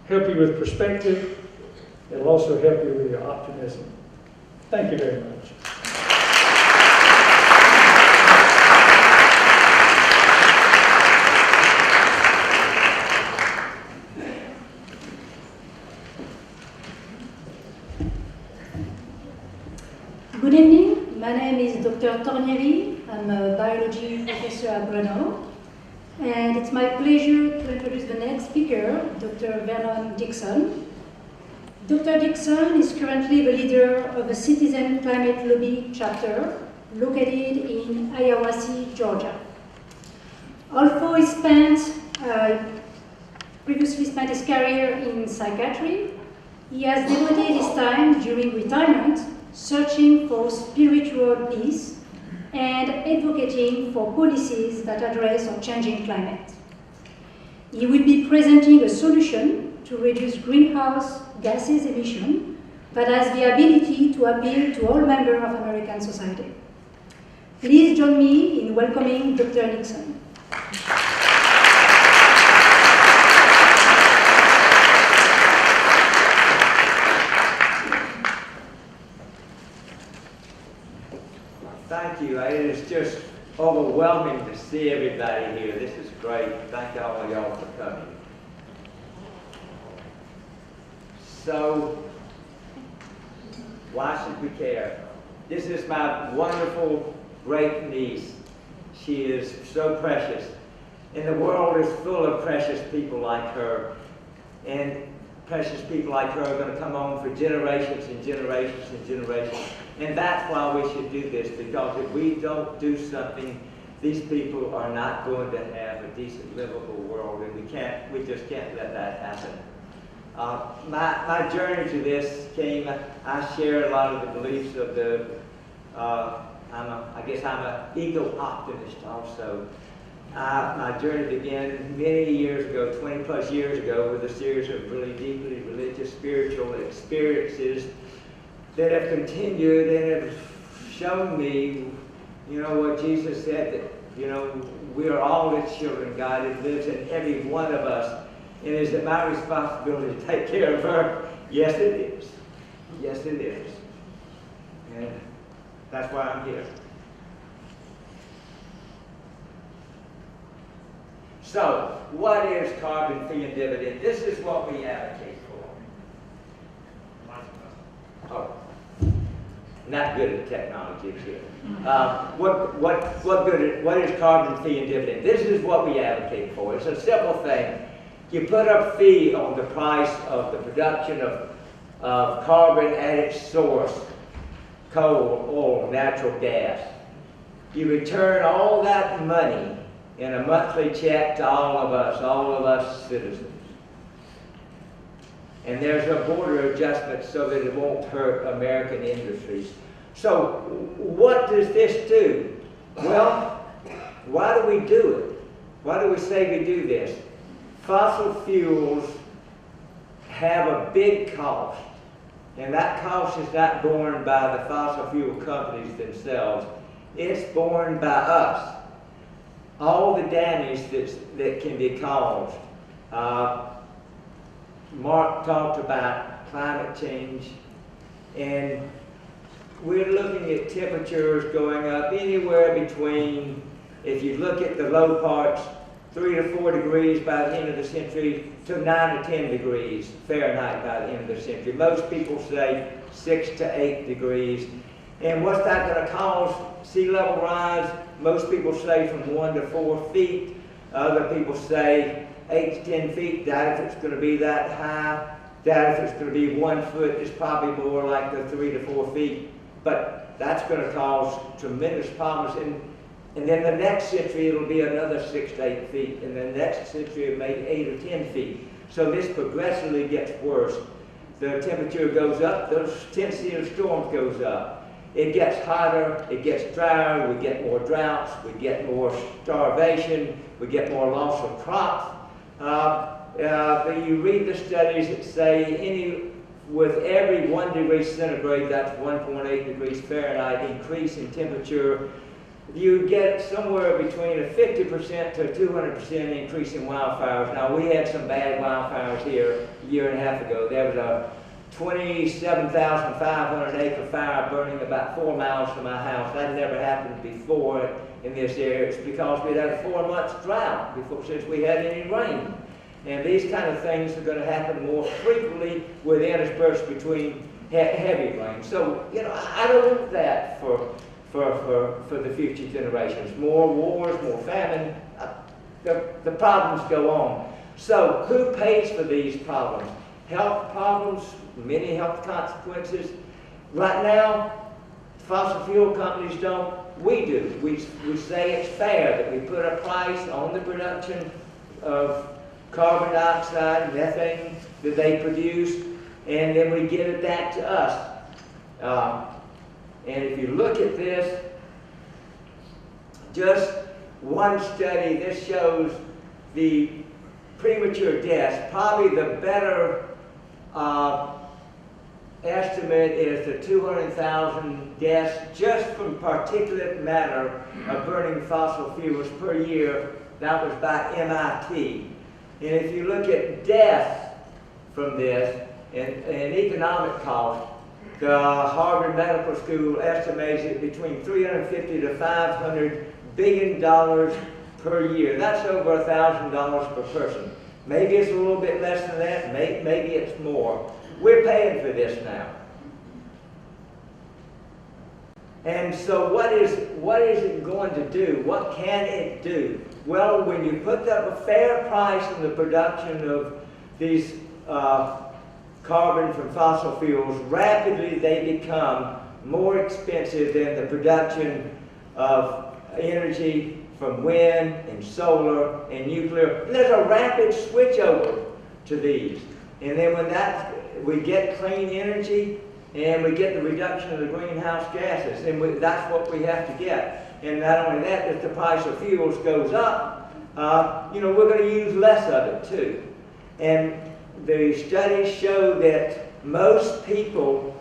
S7: help you with perspective. It'll also help you with your optimism. Thank you very much.
S8: Good evening. My name is Dr. Tornieri. I'm a biology professor at Brenau. And it's my pleasure to introduce the next speaker, Dr. Vernon Dixon. Dr. Dixon is currently the leader of a citizen climate lobby chapter located in Hiawassee, Georgia. Although he previously spent his career in psychiatry, he has devoted his time during retirement searching for spiritual peace and advocating for policies that address our changing climate. He will be presenting a solution to to reduce greenhouse gases emission that has the ability to appeal to all members of American society. Please join me in welcoming Dr. Dixon.
S9: Thank you. It is just overwhelming to see everybody here. This is great. Thank all of y'all for coming. So, why should we care? This is my wonderful great niece. She is so precious. And the world is full of precious people like her. And precious people like her are going to come on for generations and generations and generations. And that's why we should do this, because if we don't do something, these people are not going to have a decent, livable world, and we just can't let that happen. My journey to this came, I share a lot of the beliefs of the, I guess I'm an ego-optimist also. My journey began many years ago, 20 plus years ago, with a series of really deeply religious, spiritual experiences that have continued and have shown me, what Jesus said, that, we are all His children. God lives in every one of us. And is it my responsibility to take care of her? Yes, it is. Yes, it is. And that's why I'm here. So, what is carbon fee and dividend? This is what we advocate for. Oh, not good at technology here. What is carbon fee and dividend? This is what we advocate for. It's a simple thing. You put a fee on the price of the production of carbon at its source, coal, oil, natural gas. You return all that money in a monthly check to all of us citizens. And there's a border adjustment so that it won't hurt American industries. So what does this do? Well, why do we do it? Why do we say we do this? Fossil fuels have a big cost, and that cost is not borne by the fossil fuel companies themselves. It's borne by us. All the damage that can be caused. Mark talked about climate change, and we're looking at temperatures going up anywhere between, if you look at the low parts, 3 to 4 degrees by the end of the century to 9 to 10 degrees Fahrenheit by the end of the century. Most people say 6 to 8 degrees. And what's that going to cause? Sea level rise, most people say from 1 to 4 feet. Other people say 8 to 10 feet. Doubt if it's going to be that high. Doubt if it's going to be 1 foot. It's probably more like the 3 to 4 feet. But that's going to cause tremendous problems. And then the next century, it'll be another 6 to 8 feet. And the next century, it may be 8 or 10 feet. So this progressively gets worse. The temperature goes up, the intensity of storms goes up. It gets hotter, it gets drier, we get more droughts, we get more starvation, we get more loss of crops. You read the studies that say with every 1 degree centigrade, that's 1.8 degrees Fahrenheit increase in temperature, you get somewhere between a 50% to a 200% increase in wildfires. Now, we had some bad wildfires here a year and a half ago. There was a 27,500 acre fire burning about 4 miles from my house. That never happened before in this area. It's because we had a 4 months drought since we had any rain. And these kind of things are going to happen more frequently with interspersed between heavy rain. So, I don't want that for the future generations. More wars, more famine, the problems go on. So who pays for these problems? Health problems, many health consequences. Right now, fossil fuel companies don't, we do. We say it's fair that we put a price on the production of carbon dioxide, methane that they produce, and then we give it back to us. And if you look at this, just one study, this shows the premature deaths, probably the better estimate is the 200,000 deaths just from particulate matter of burning fossil fuels per year. That was by MIT. And if you look at death from this and economic cost, the Harvard Medical School estimates it between $350 to $500 billion per year. That's over $1,000 per person. Maybe it's a little bit less than that, maybe it's more. We're paying for this now. And so what is it going to do? What can it do? Well, when you put a fair price on the production of these carbon from fossil fuels, rapidly they become more expensive than the production of energy from wind and solar and nuclear. And there's a rapid switch over to these. And then when we get clean energy and we get the reduction of the greenhouse gases, and that's what we have to get. And not only that, if the price of fuels goes up, we're going to use less of it too. And the studies show that most people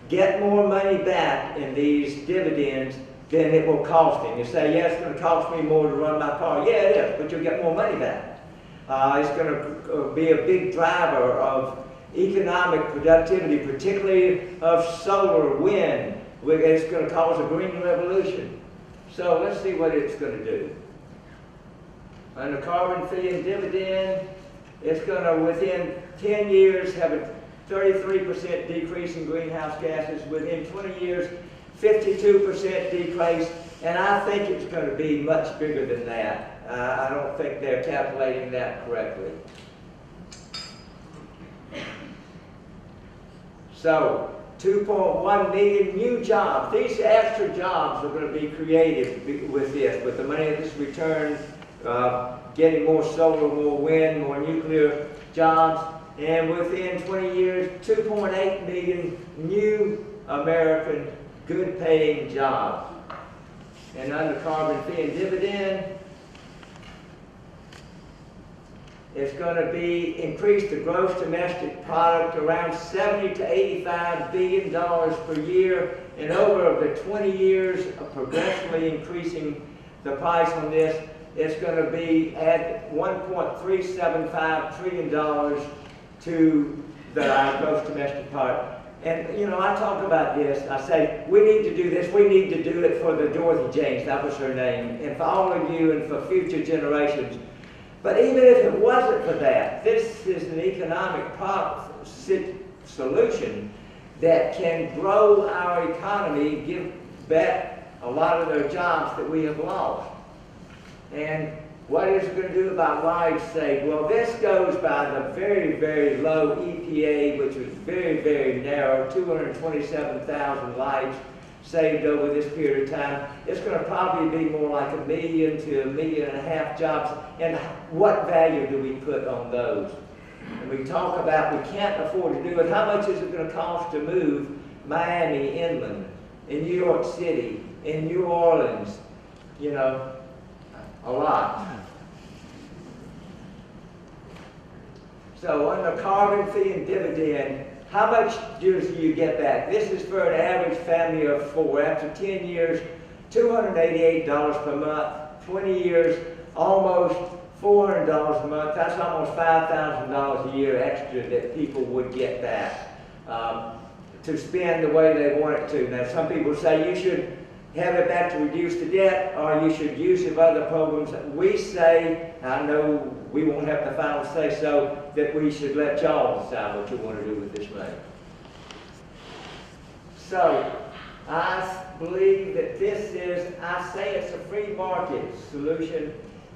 S9: get more money back in these dividends than it will cost them. You say, yeah, it's going to cost me more to run my car. Yeah, it is, but you'll get more money back. It's going to be a big driver of economic productivity, particularly of solar, wind. It's going to cause a green revolution. So let's see what it's going to do. On the carbon fee and dividend, it's going to, within 10 years, have a 33% decrease in greenhouse gases. Within 20 years, 52% decrease. And I think it's going to be much bigger than that. I don't think they're calculating that correctly. So, 2.1 million new jobs. These extra jobs are going to be created with this, with the money that's returned, getting more solar, more wind, more nuclear jobs. And within 20 years, 2.8 million new American good-paying jobs. And under carbon fee and dividend, it's going to be increase the gross domestic product around $70 to $85 billion per year, and over the 20 years of progressively increasing the price on this, it's going to be at $1.375 trillion to the gross domestic product. And, I talk about this, I say, we need to do this, we need to do it for the Dorothy James, that was her name, and for all of you and for future generations. But even if it wasn't for that, this is an economic solution that can grow our economy, give back a lot of their jobs that we have lost. And what is it going to do about lives saved? Well, this goes by the very, very low EPA, which was very, very narrow, 227,000 lives saved over this period of time. It's going to probably be more like 1 million to 1.5 million jobs. And what value do we put on those? And we talk about we can't afford to do it. How much is it going to cost to move Miami inland, in New York City, in New Orleans? A lot. So on the carbon fee and dividend, how much do you get back? This is for an average family of 4. After 10 years, $288 per month. 20 years, almost $400 a month. That's almost $5,000 a year extra that people would get back to spend the way they want it to. Now, some people say you should have it back to reduce the debt, or you should use it for other programs. We say, I know we won't have the final say so, that we should let y'all decide what you want to do with this money. So, I believe that this is, I say it's a free market solution,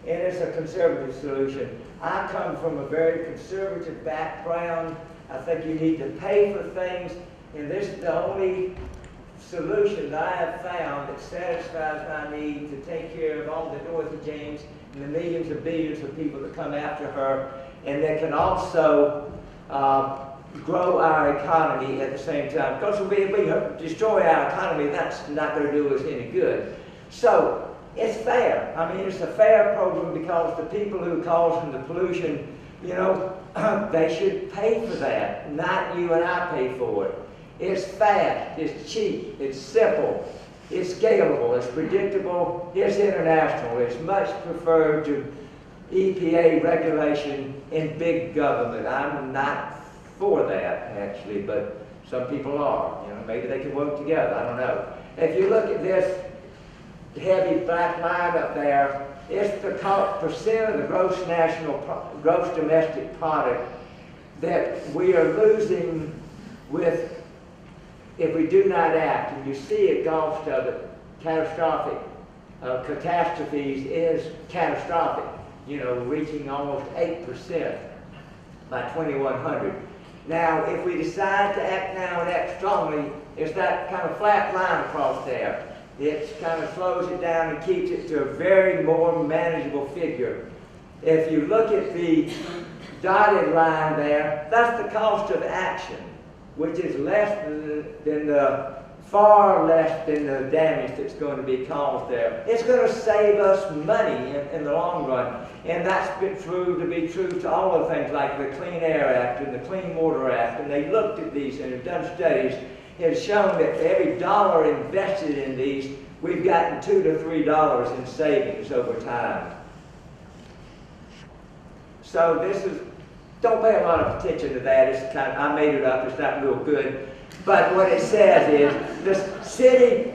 S9: and it's a conservative solution. I come from a very conservative background. I think you need to pay for things, and this is the only solution that I have found that satisfies my need to take care of all the Dorothy James and the millions and billions of people that come after her, and that can also grow our economy at the same time. Because if we destroy our economy, that's not going to do us any good. So it's fair. I mean, it's a fair program because the people who are causing the pollution You know, they should pay for that, not you and I pay for it. It's fast, it's cheap, it's simple, it's scalable, it's predictable, it's international. It's much preferred to EPA regulation in big government. I'm not for that, actually, but some people are. You know, maybe they can work together, I don't know. If you look at this heavy black line up there, it's the percent of the gross domestic product that we are losing with if we do not act. And you see it, Gulf of it, catastrophic. Catastrophes is catastrophic, you know, reaching almost 8% by 2100. Now, if we decide to act now and act strongly, it's that kind of flat line across there. It kind of slows it down and keeps it to a very more manageable figure. If you look at the dotted line there, that's the cost of action, which is less than the, far less than the damage that's going to be caused there. It's going to save us money in the long run. And that's been proved to be true to all of things like the Clean Air Act and the Clean Water Act. And they looked at these and have done studies. It has shown that for every dollar invested in these, we've gotten $2 to $3 in savings over time. So this is, don't pay a lot of attention to that. It's kind of, I made it up, it's not real good. But what it says is, this city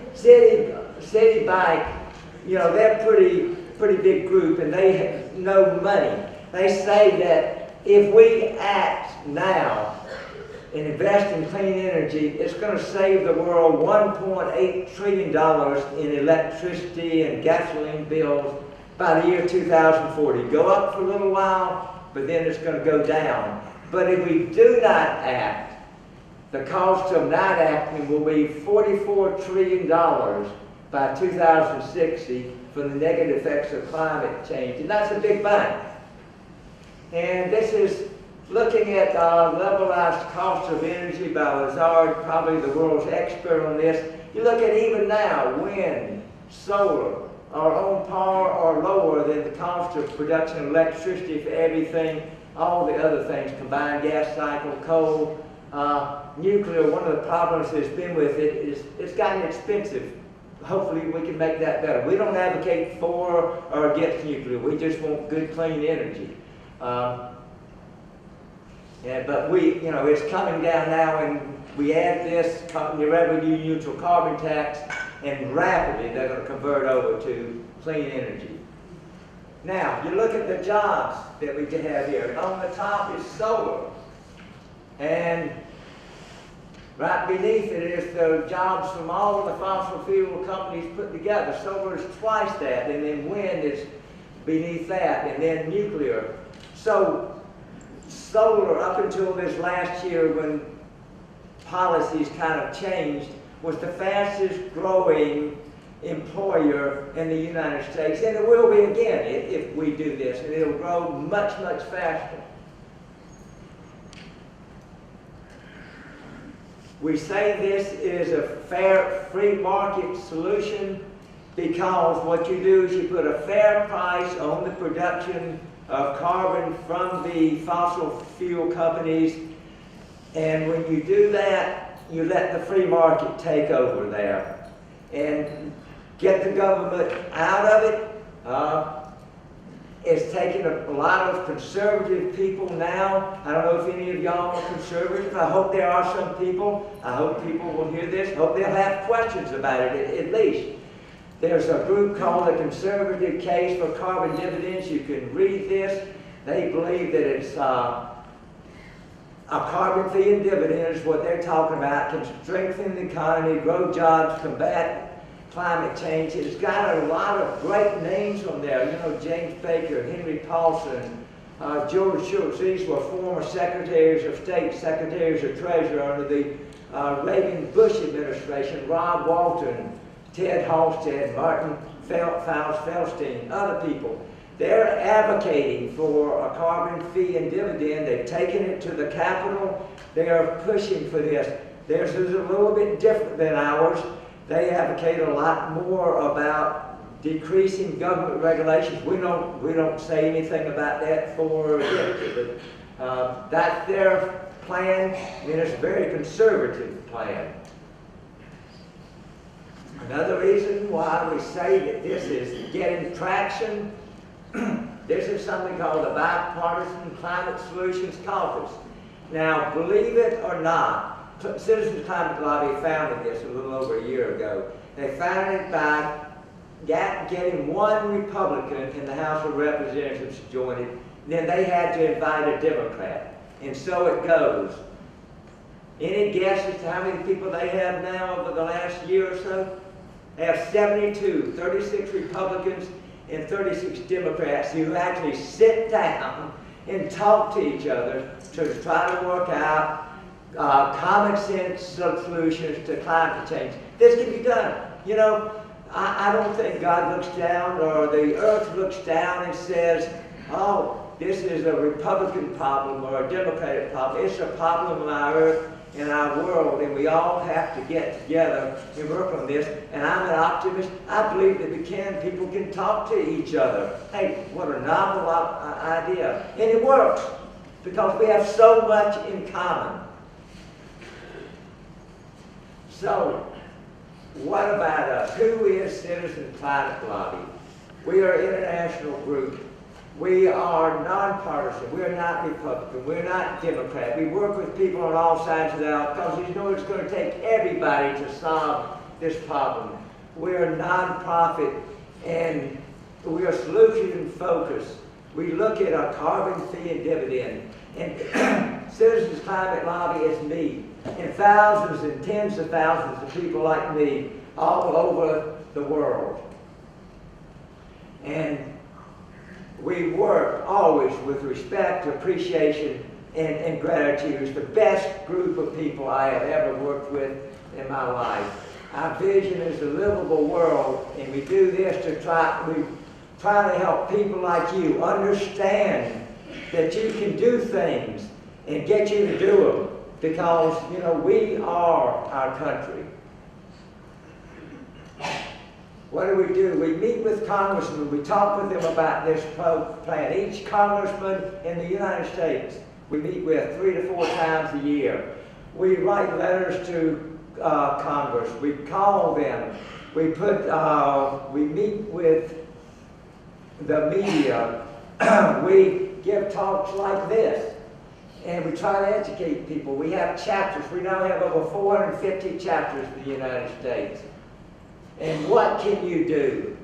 S9: bike, you know, they're pretty big group and they have no money. They say that if we act now and invest in clean energy, it's going to save the world $1.8 trillion in electricity and gasoline bills by the year 2040. Go up for a little while, but then it's going to go down. But if we do not act, the cost of not acting will be $44 trillion by 2060 for the negative effects of climate change. And that's a big bang. And this is looking at levelized cost of energy by Lazard, probably the world's expert on this. You look at even now, wind, solar, are on par or lower than the cost of production of electricity for everything, all the other things, combined gas cycle, coal, nuclear. One of the problems that's been with it is it's gotten expensive. Hopefully we can make that better. We don't advocate for or against nuclear. We just want good, clean energy. But we, you know, it's coming down now, and we add this revenue neutral carbon tax, and rapidly they're going to convert over to clean energy. Now, you look at the jobs that we can have here. On the top is solar. And right beneath it is the jobs from all of the fossil fuel companies put together. Solar is twice that, and then wind is beneath that, and then nuclear. So solar, up until this last year when policies kind of changed, was the fastest growing employer in the United States, and it will be again if we do this, and it'll grow much, much faster. We say this is a fair, free market solution because what you do is you put a fair price on the production of carbon from the fossil fuel companies, and when you do that, you let the free market take over there and get the government out of it. It's taking a lot of conservative people now. I don't know if any of y'all are conservative. I hope there are some people. I hope people will hear this. I hope they'll have questions about it at least. There's a group called the Conservative Case for Carbon Dividends. You can read this. They believe that it's a carbon fee and dividends, what they're talking about, can strengthen the economy, grow jobs, combat climate change. It's got a lot of great names on there. You know, James Baker, Henry Paulson, George Shultz. These were former secretaries of state, secretaries of treasury under the Reagan-Bush administration. Rob Walton, Ted Halstead, Martin Faust-Feldstein, other people. They're advocating for a carbon fee and dividend. They've taken it to the Capitol. They are pushing for this. Theirs is a little bit different than ours. They advocate a lot more about decreasing government regulations. We don't say anything about that for or against it, but that's their plan, and it's a very conservative plan. Another reason why we say that this is getting traction, this is something called the Bipartisan Climate Solutions Caucus. Now, believe it or not, Citizens Climate Lobby founded this a little over a year ago. They founded it by getting one Republican in the House of Representatives to join it. Then they had to invite a Democrat. And so it goes. Any guesses to how many people they have now over the last year or so? They have 72, 36 Republicans and 36 Democrats who actually sit down and talk to each other to try to work out common sense solutions to climate change. This can be done. You know, I don't think God looks down or the earth looks down and says, oh, this is a Republican problem or a Democratic problem. It's a problem in our earth, in our world, and we all have to get together and work on this. And I'm an optimist. I believe that people can talk to each other. Hey, what a novel idea. And it works because we have so much in common. So, what about us? Who is Citizen Climate Lobby? We are an international group. We are nonpartisan. We're not Republican. We're not Democrat. We work with people on all sides of the aisle because you know it's going to take everybody to solve this problem. We're a nonprofit and we are solution focused. We look at a carbon fee and dividend. And Citizens Climate Lobby is me and thousands and tens of thousands of people like me all over the world. And we work always with respect, appreciation, and gratitude. It's the best group of people I have ever worked with in my life. Our vision is a livable world, and we do this to try to help people like you understand that you can do things and get you to do them because, you know, we are our country. What do? We meet with congressmen. We talk with them about this plan. Each congressman in the United States, we meet with 3 to 4 times a year. We write letters to Congress. We call them. We meet with the media. We give talks like this. And we try to educate people. We have chapters. We now have over 450 chapters in the United States. And what can you do?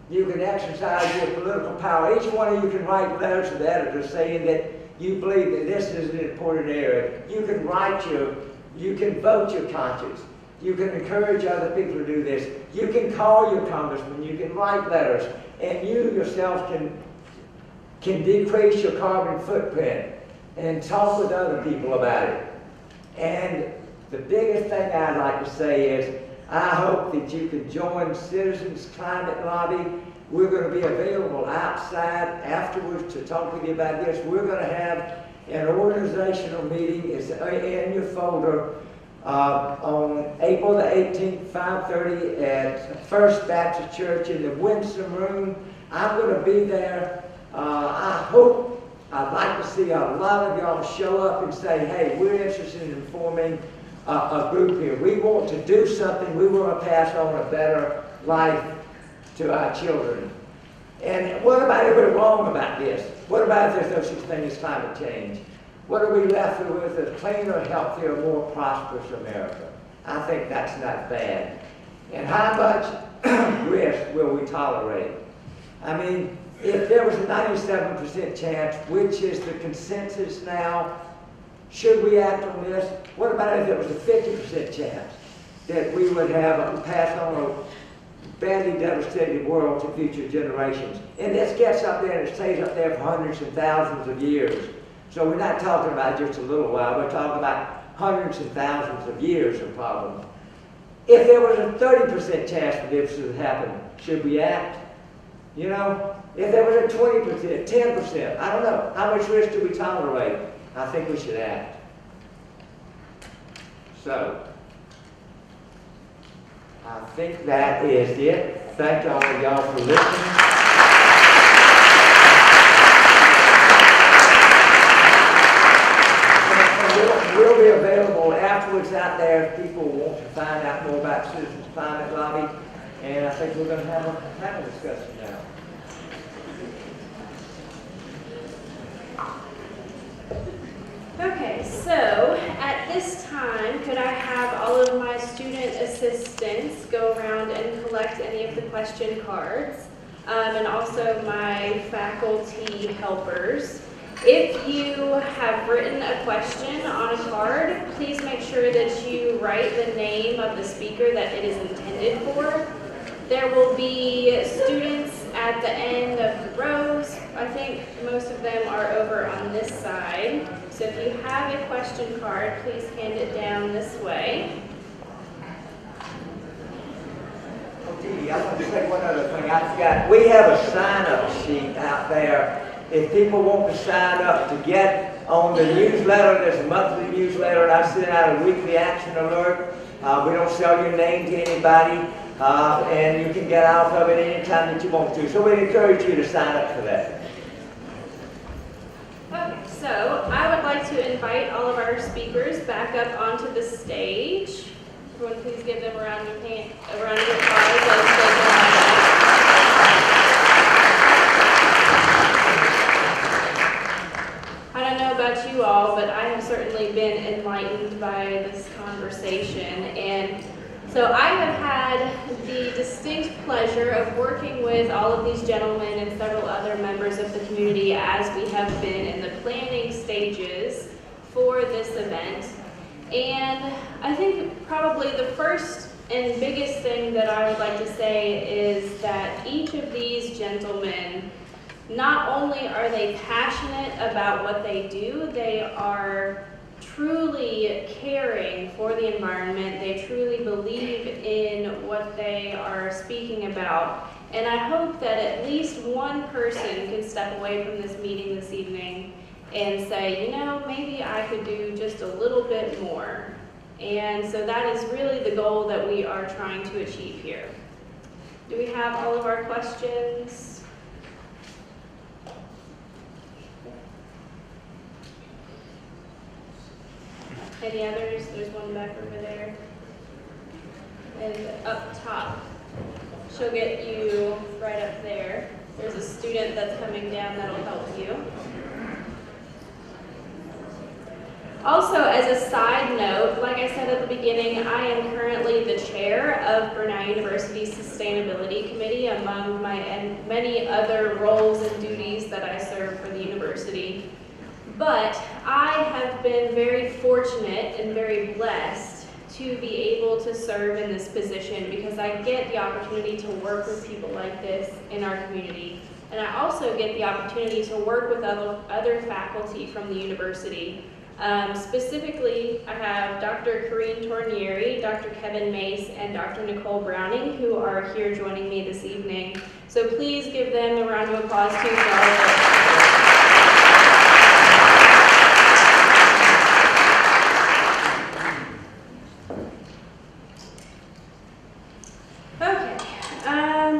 S9: You can exercise your political power. Each one of you can write letters to the editor saying that you believe that this is an important area. You can you can vote your conscience. You can encourage other people to do this. You can call your congressman. You can write letters. And you yourself can decrease your carbon footprint and talk with other people about it. And the biggest thing I'd like to say is, I hope that you can join Citizens Climate Lobby. We're going to be available outside afterwards to talk with you about this. We're going to have an organizational meeting. It's in your folder on April the 18th, 5:30 at First Baptist Church in the Winsome Room. I'm going to be there. I'd like to see a lot of y'all show up and say, hey, we're interested in forming a group here. We want to do something. We want to pass on a better life to our children. And what about if we're wrong about this? What about if there's no such thing as climate change? What are we left with? A cleaner, healthier, more prosperous America. I think that's not bad. And how much risk will we tolerate? I mean, if there was a 97% chance, which is the consensus now, should we act on this? What about if there was a 50% chance that we would have passed on a badly devastated world to future generations? And this gets up there and it stays up there for hundreds and thousands of years. So we're not talking about just a little while. We're talking about hundreds and thousands of years of problems. If there was a 30% chance for this to happen, should we act? You know, if there was a 20%, 10%, I don't know. How much risk do we tolerate? I think we should act. So, I think that is it. thank all of y'all for listening. And we'll be available afterwards out there if people want to find out more about Citizens Climate Lobby. And I think we're going to have a panel discussion now.
S1: Okay, so at this time, could I have all of my student assistants go around and collect any of the question cards, and also my faculty helpers. If you have written a question on a card, please make sure that you write the name of the speaker that it is intended for. There will be students at the end of the rows. I think most of them are over on this side. So if you have a question card, please hand it down this way.
S9: Oh, Dee, I want to say one other thing. I forgot. We have a sign-up sheet out there. If people want to sign up to get on the newsletter, there's a monthly newsletter, and I send out a weekly action alert. We don't sell your name to anybody, and you can get off of it anytime that you want to. So we encourage you to sign up for that.
S1: Okay, so I would like to invite all of our speakers back up onto the stage. Everyone please give them a round of applause as they come back. I don't know about you all, but I have certainly been enlightened by this conversation. And so I have had the distinct pleasure of working with all of these gentlemen and several other members of the community as we have been in the planning stages for this event. And I think probably the first and biggest thing that I would like to say is that each of these gentlemen, not only are they passionate about what they do, they are truly caring for the environment. They truly believe in what they are speaking about. And I hope that at least one person can step away from this meeting this evening and say, you know, maybe I could do just a little bit more. And so that is really the goal that we are trying to achieve here. Do we have all of our questions? Any others? There's one back over there. And up top. She'll get you right up there. There's a student that's coming down that'll help you. Also, as a side note, like I said at the beginning, I am currently the chair of Brenau University's Sustainability Committee, among my many other roles and duties that I serve for the university. But I have been very fortunate and very blessed to be able to serve in this position because I get the opportunity to work with people like this in our community. And I also get the opportunity to work with other faculty from the university. Specifically, I have Dr. Corrine Tornieri, Dr. Kevin Mace, and Dr. Nicole Browning, who are here joining me this evening. So please give them a round of applause too. Okay,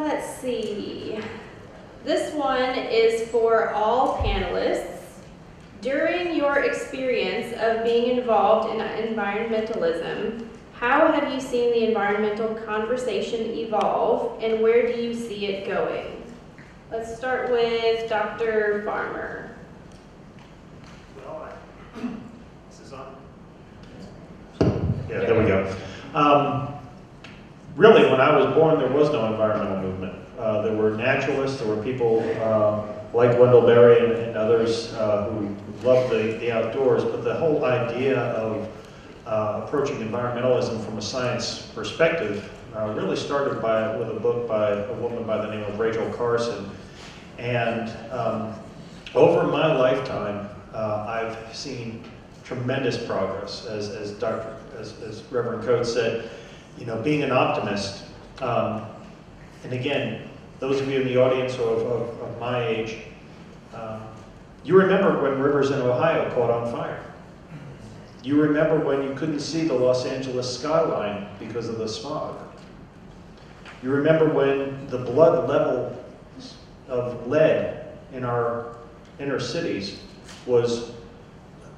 S1: let's see. This one is for all panelists. During your experience of being involved in environmentalism, how have you seen the environmental conversation evolve, and where do you see it going? Let's start with Dr. Farmer.
S4: Well, this is on.
S10: Yeah, there we go. Really, when I was born, there was no environmental movement. There were naturalists, there were people like Wendell Berry and others who loved the outdoors, but the whole idea of approaching environmentalism from a science perspective really started with a book by a woman by the name of Rachel Carson. And over my lifetime, I've seen tremendous progress, as Reverend Coates said, you know, being an optimist. And again, those of you in the audience of my age, you remember when rivers in Ohio caught on fire. You remember when you couldn't see the Los Angeles skyline because of the smog. You remember when the blood level of lead in our inner cities was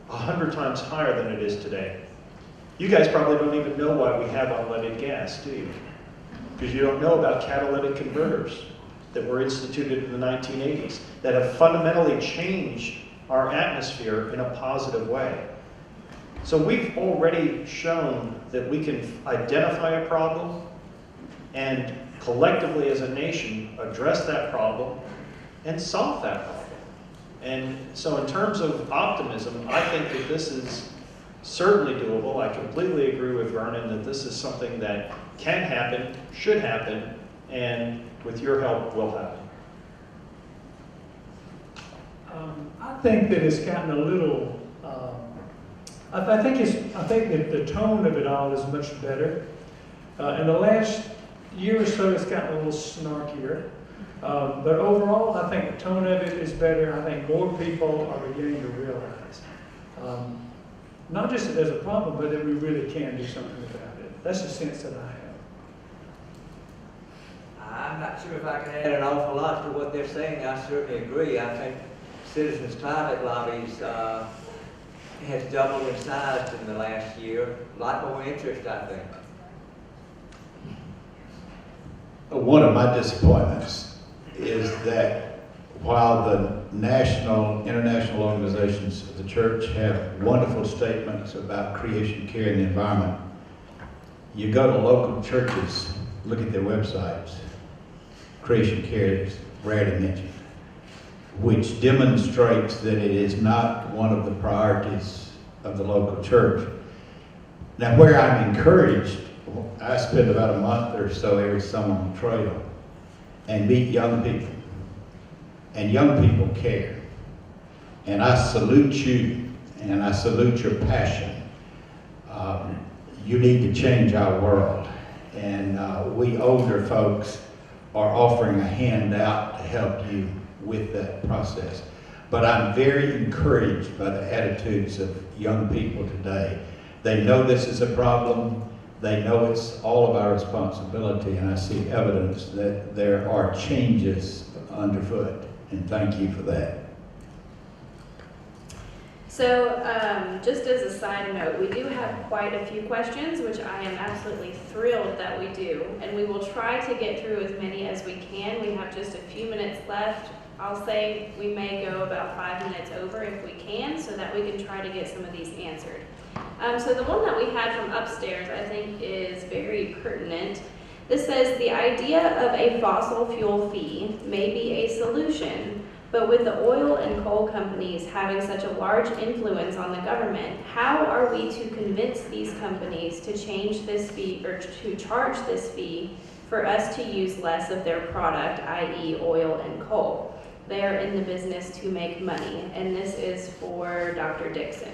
S10: 100 times higher than it is today. You guys probably don't even know why we have unleaded gas, do you? Because you don't know about catalytic converters that were instituted in the 1980s that have fundamentally changed our atmosphere in a positive way. So we've already shown that we can identify a problem and collectively as a nation address that problem and solve that problem. And so in terms of optimism, I think that this is certainly doable. I completely agree with Vernon that this is something that can happen, should happen, and with your help will happen.
S7: I think that it's gotten a little, I think that the tone of it all is much better. In the last year or so, it's gotten a little snarkier. But overall, I think the tone of it is better. I think more people are beginning to realize, not just that there's a problem, but that we really can do something about it. That's the sense that I have.
S9: I'm not sure if I can add an awful lot to what they're saying. I certainly agree. I think citizens' climate lobbies has doubled in size in the last year. A lot more interest, I think.
S6: One of my disappointments is that while the national, international organizations of the church have wonderful statements about creation care and the environment, you go to local churches, look at their websites, creation care is rarely mentioned, which demonstrates that it is not one of the priorities of the local church. Now, where I'm encouraged, I spend about a month or so every summer on the trail and meet young people. And young people care. And I salute you, and I salute your passion. You need to change our world. And we older folks are offering a handout to help you with that process. But I'm very encouraged by the attitudes of young people today. They know this is a problem. They know it's all of our responsibility, and I see evidence that there are changes underfoot, and thank you for that.
S1: So, just as a side note, we do have quite a few questions, which I am absolutely thrilled that we do, and we will try to get through as many as we can. We have just a few minutes left. I'll say we may go about 5 minutes over if we can, so that we can try to get some of these answered. So the one that we had from upstairs, I think, is very pertinent. This says, the idea of a fossil fuel fee may be a solution, but with the oil and coal companies having such a large influence on the government, how are we to convince these companies to change this fee or to charge this fee for us to use less of their product, i.e. oil and coal? They are in the business to make money, and this is for Dr. Dixon.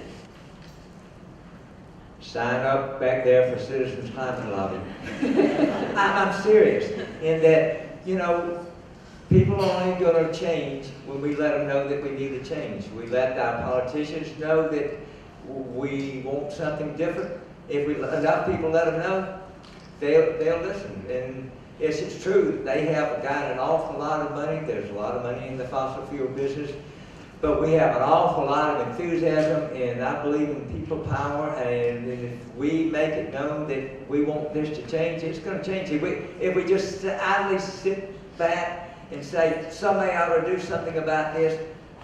S9: Sign up back there for Citizens Climate Lobby. I'm serious in that, you know, people are only going to change when we let them know that we need a change. We let our politicians know that we want something different. If we enough people let them know, they'll listen. And it's true, they have got an awful lot of money. There's a lot of money in the fossil fuel business. But we have an awful lot of enthusiasm, and I believe in people power, and if we make it known that we want this to change, it's going to change. If we just idly sit back and say, somebody ought to do something about this,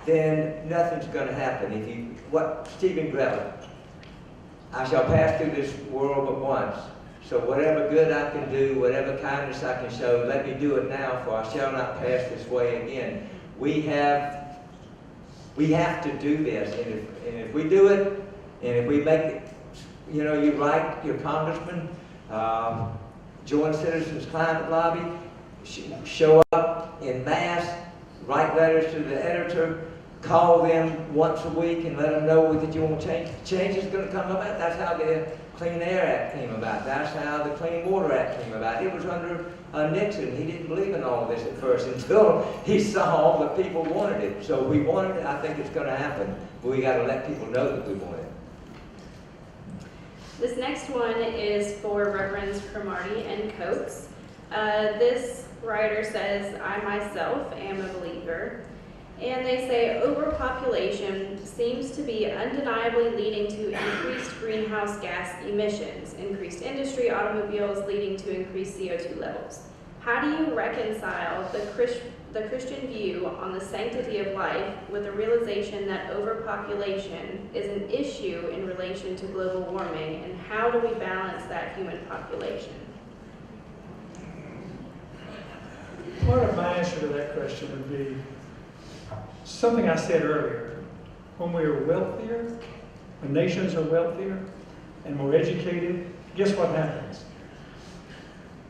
S9: then nothing's going to happen. Stephen Greller, I shall pass through this world but once. So whatever good I can do, whatever kindness I can show, let me do it now, for I shall not pass this way again. We have to do this, and if we do it, and if we make it, you know, you write your congressman, join Citizens Climate Lobby, show up in mass, write letters to the editor, call them once a week and let them know that you want change. Change is going to come about. That's how the Clean Air Act came about. That's how the Clean Water Act came about. It was under Nixon. He didn't believe in all this at first until he saw that people wanted it. So we wanted it. I think it's going to happen. But we got to let people know that we want it.
S1: This next one is for Reverends Cromartie and Coates. This writer says, I myself am a believer. And they say overpopulation seems to be undeniably leading to increased greenhouse gas emissions, increased industry, automobiles leading to increased CO2 levels. How do you reconcile the Christian view on the sanctity of life with the realization that overpopulation is an issue in relation to global warming, and how do we balance that human population?
S7: Part of my answer to that question would be something I said earlier. When we are wealthier, when nations are wealthier and more educated, guess what happens?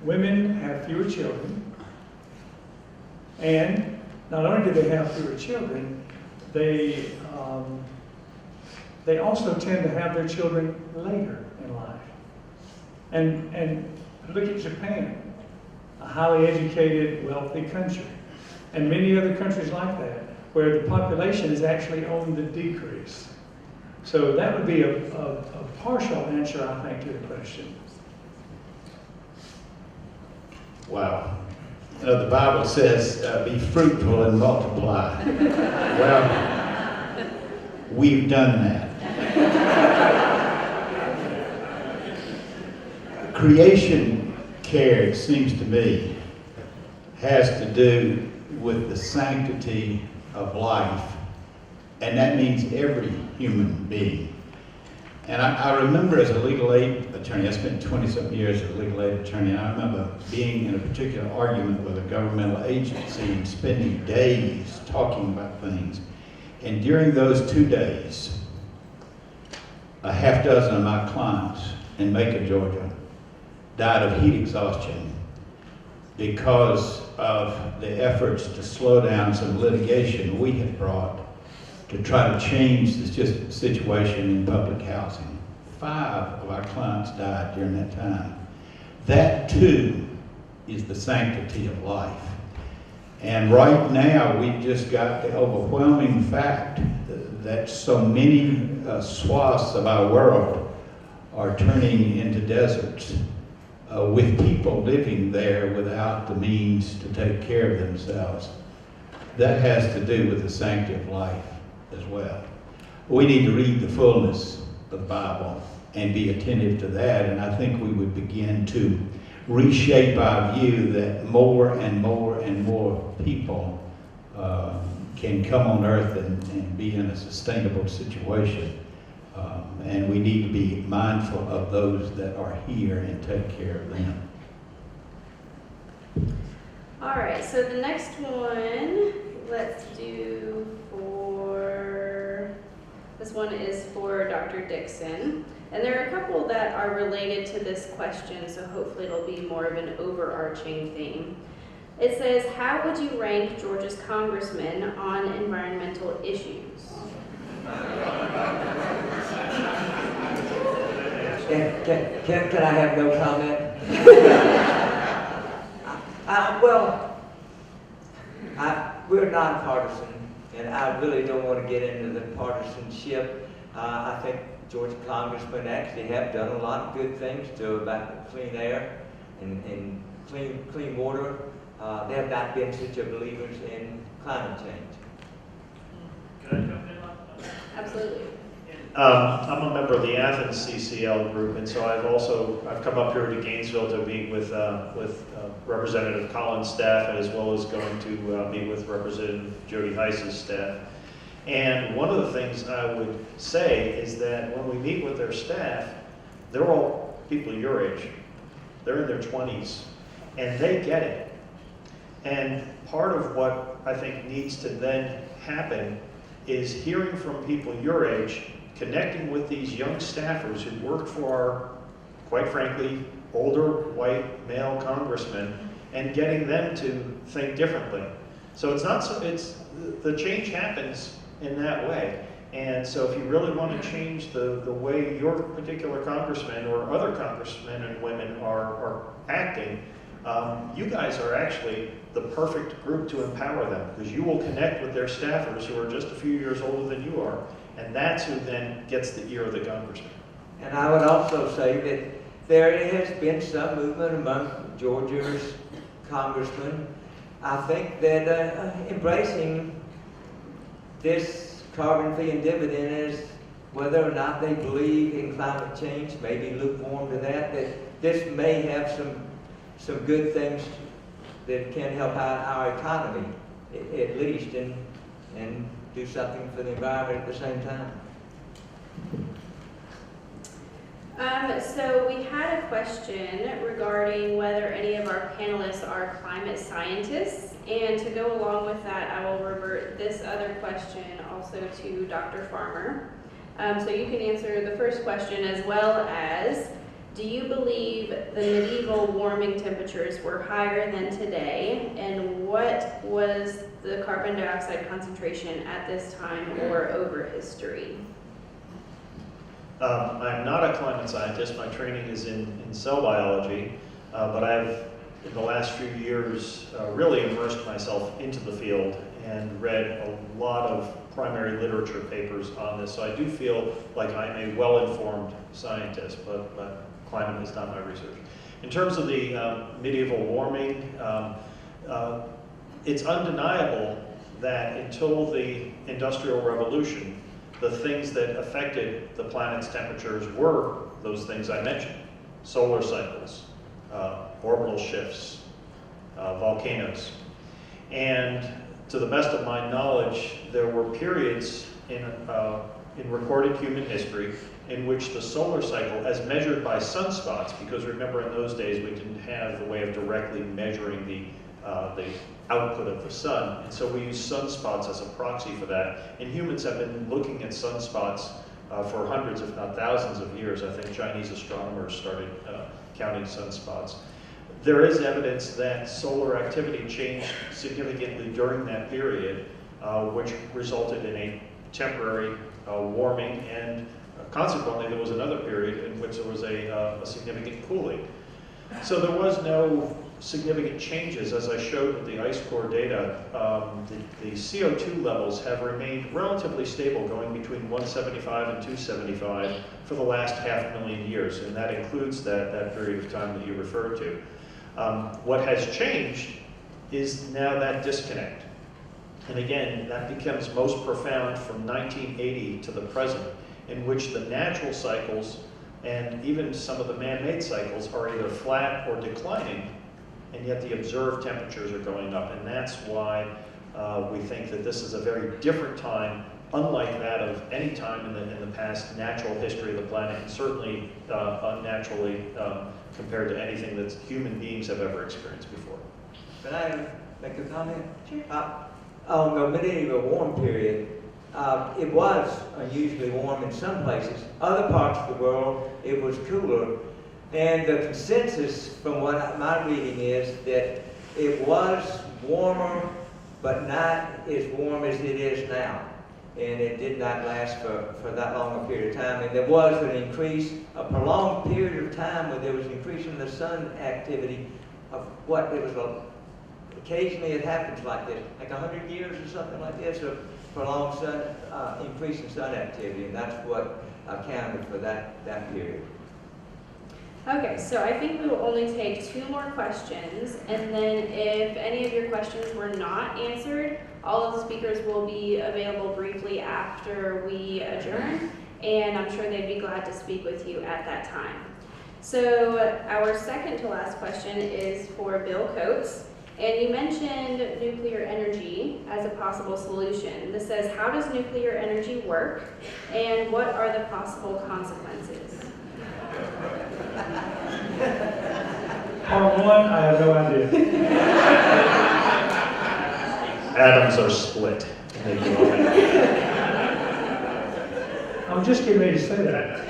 S7: Women have fewer children, and not only do they have fewer children, they also tend to have their children later in life. And look at Japan, a highly educated, wealthy country, and many other countries like that, where the population is actually on the decrease. So that would be a partial answer, I think, to the question.
S6: Wow. You know, the Bible says, be fruitful and multiply. Well, we've done that. Creation care, it seems to me, has to do with the sanctity of life, and that means every human being. And I remember as a legal aid attorney, I spent 20-something years as a legal aid attorney, and I remember being in a particular argument with a governmental agency and spending days talking about things. And during those 2 days, a half dozen of my clients in Macon, Georgia, died of heat exhaustion because of the efforts to slow down some litigation we had brought to try to change the situation in public housing. 5 of our clients died during that time. That too is the sanctity of life. And right now we've just got the overwhelming fact that so many swaths of our world are turning into deserts with people living there without the means to take care of themselves. That has to do with the sanctity of life as well. We need to read the fullness of the Bible and be attentive to that, and I think we would begin to reshape our view that more and more and more people can come on earth and be in a sustainable situation. And we need to be mindful of those that are here and take care of them.
S1: All right, so the next one, let's do this one is for Dr. Dixon. And there are a couple that are related to this question, so hopefully it'll be more of an overarching theme. It says, how would you rank Georgia's congressmen on environmental issues?
S9: Can I have no comment? We're nonpartisan, and I really don't want to get into the partisanship. I think Georgia congressmen actually have done a lot of good things about clean air and clean water. They have not been such a believers in climate change.
S10: Can I jump in on that?
S1: Absolutely.
S10: I'm a member of the Athens CCL group, and so I've come up here to Gainesville to meet with Representative Collins' staff, as well as going to meet with Representative Jody Heiss's staff. And one of the things I would say is that when we meet with their staff, they're all people your age. They're in their 20s, and they get it. And part of what I think needs to then happen is hearing from people your age, connecting with these young staffers who worked for our, quite frankly, older white male congressmen, and getting them to think differently. So the change happens in that way. And so if you really want to change the way your particular congressman or other congressmen and women are acting, you guys are actually the perfect group to empower them, because you will connect with their staffers who are just a few years older than you are, and that's who then gets the ear of the congressman.
S9: And I would also say there has been some movement among Georgia's congressmen. I think that embracing this carbon fee and dividend is, whether or not they believe in climate change, maybe lukewarm to that this may have some good things that can help out our economy, at least, and do something for the environment at the same time.
S1: So we had a question regarding whether any of our panelists are climate scientists, and to go along with that, I will revert this other question also to Dr. Farmer. So you can answer the first question as well as, do you believe the medieval warming temperatures were higher than today, and what was the carbon dioxide concentration at this time or over history?
S10: I'm not a climate scientist. My training is in cell biology, but I've, in the last few years, really immersed myself into the field and read a lot of primary literature papers on this. So I do feel like I'm a well-informed scientist, but climate is not my research. In terms of the medieval warming, it's undeniable that until the Industrial Revolution, the things that affected the planet's temperatures were those things I mentioned: solar cycles, orbital shifts, volcanoes. And to the best of my knowledge, there were periods in recorded human history in which the solar cycle, as measured by sunspots, because remember in those days we didn't have the way of directly measuring the output of the sun, and so we use sunspots as a proxy for that. And humans have been looking at sunspots for hundreds, if not thousands of years. I think Chinese astronomers started counting sunspots. There is evidence that solar activity changed significantly during that period, which resulted in a temporary warming, and consequently there was another period in which there was a significant cooling. So there was no significant changes. As I showed with the ice core data, the CO2 levels have remained relatively stable, going between 175 and 275 for the last 500,000 years, and that includes that period of time that you referred to. What has changed is now that disconnect. And again, that becomes most profound from 1980 to the present, in which the natural cycles and even some of the man-made cycles are either flat or declining, and yet the observed temperatures are going up. And that's why we think that this is a very different time, unlike that of any time in the past natural history of the planet, and certainly unnaturally compared to anything that human beings have ever experienced before.
S9: Can I make a comment? Sure. On the medieval warm period, it was unusually warm in some places. Other parts of the world, it was cooler. And the consensus from what my reading is that it was warmer, but not as warm as it is now. And it did not last for that long a period of time. And there was an increase, a prolonged period of time where there was an increase in the sun activity of what it was. Occasionally it happens like this, like 100 years or something like this, a prolonged increase in sun activity, and that's what accounted for that period.
S1: Okay, so I think we will only take 2 more questions, and then if any of your questions were not answered, all of the speakers will be available briefly after we adjourn, and I'm sure they'd be glad to speak with you at that time. So our second to last question is for Bill Coates, and you mentioned nuclear energy as a possible solution. This says, how does nuclear energy work, and what are the possible consequences?
S7: Part 1, I have no idea.
S10: Atoms are split.
S7: I'm just getting ready to say that.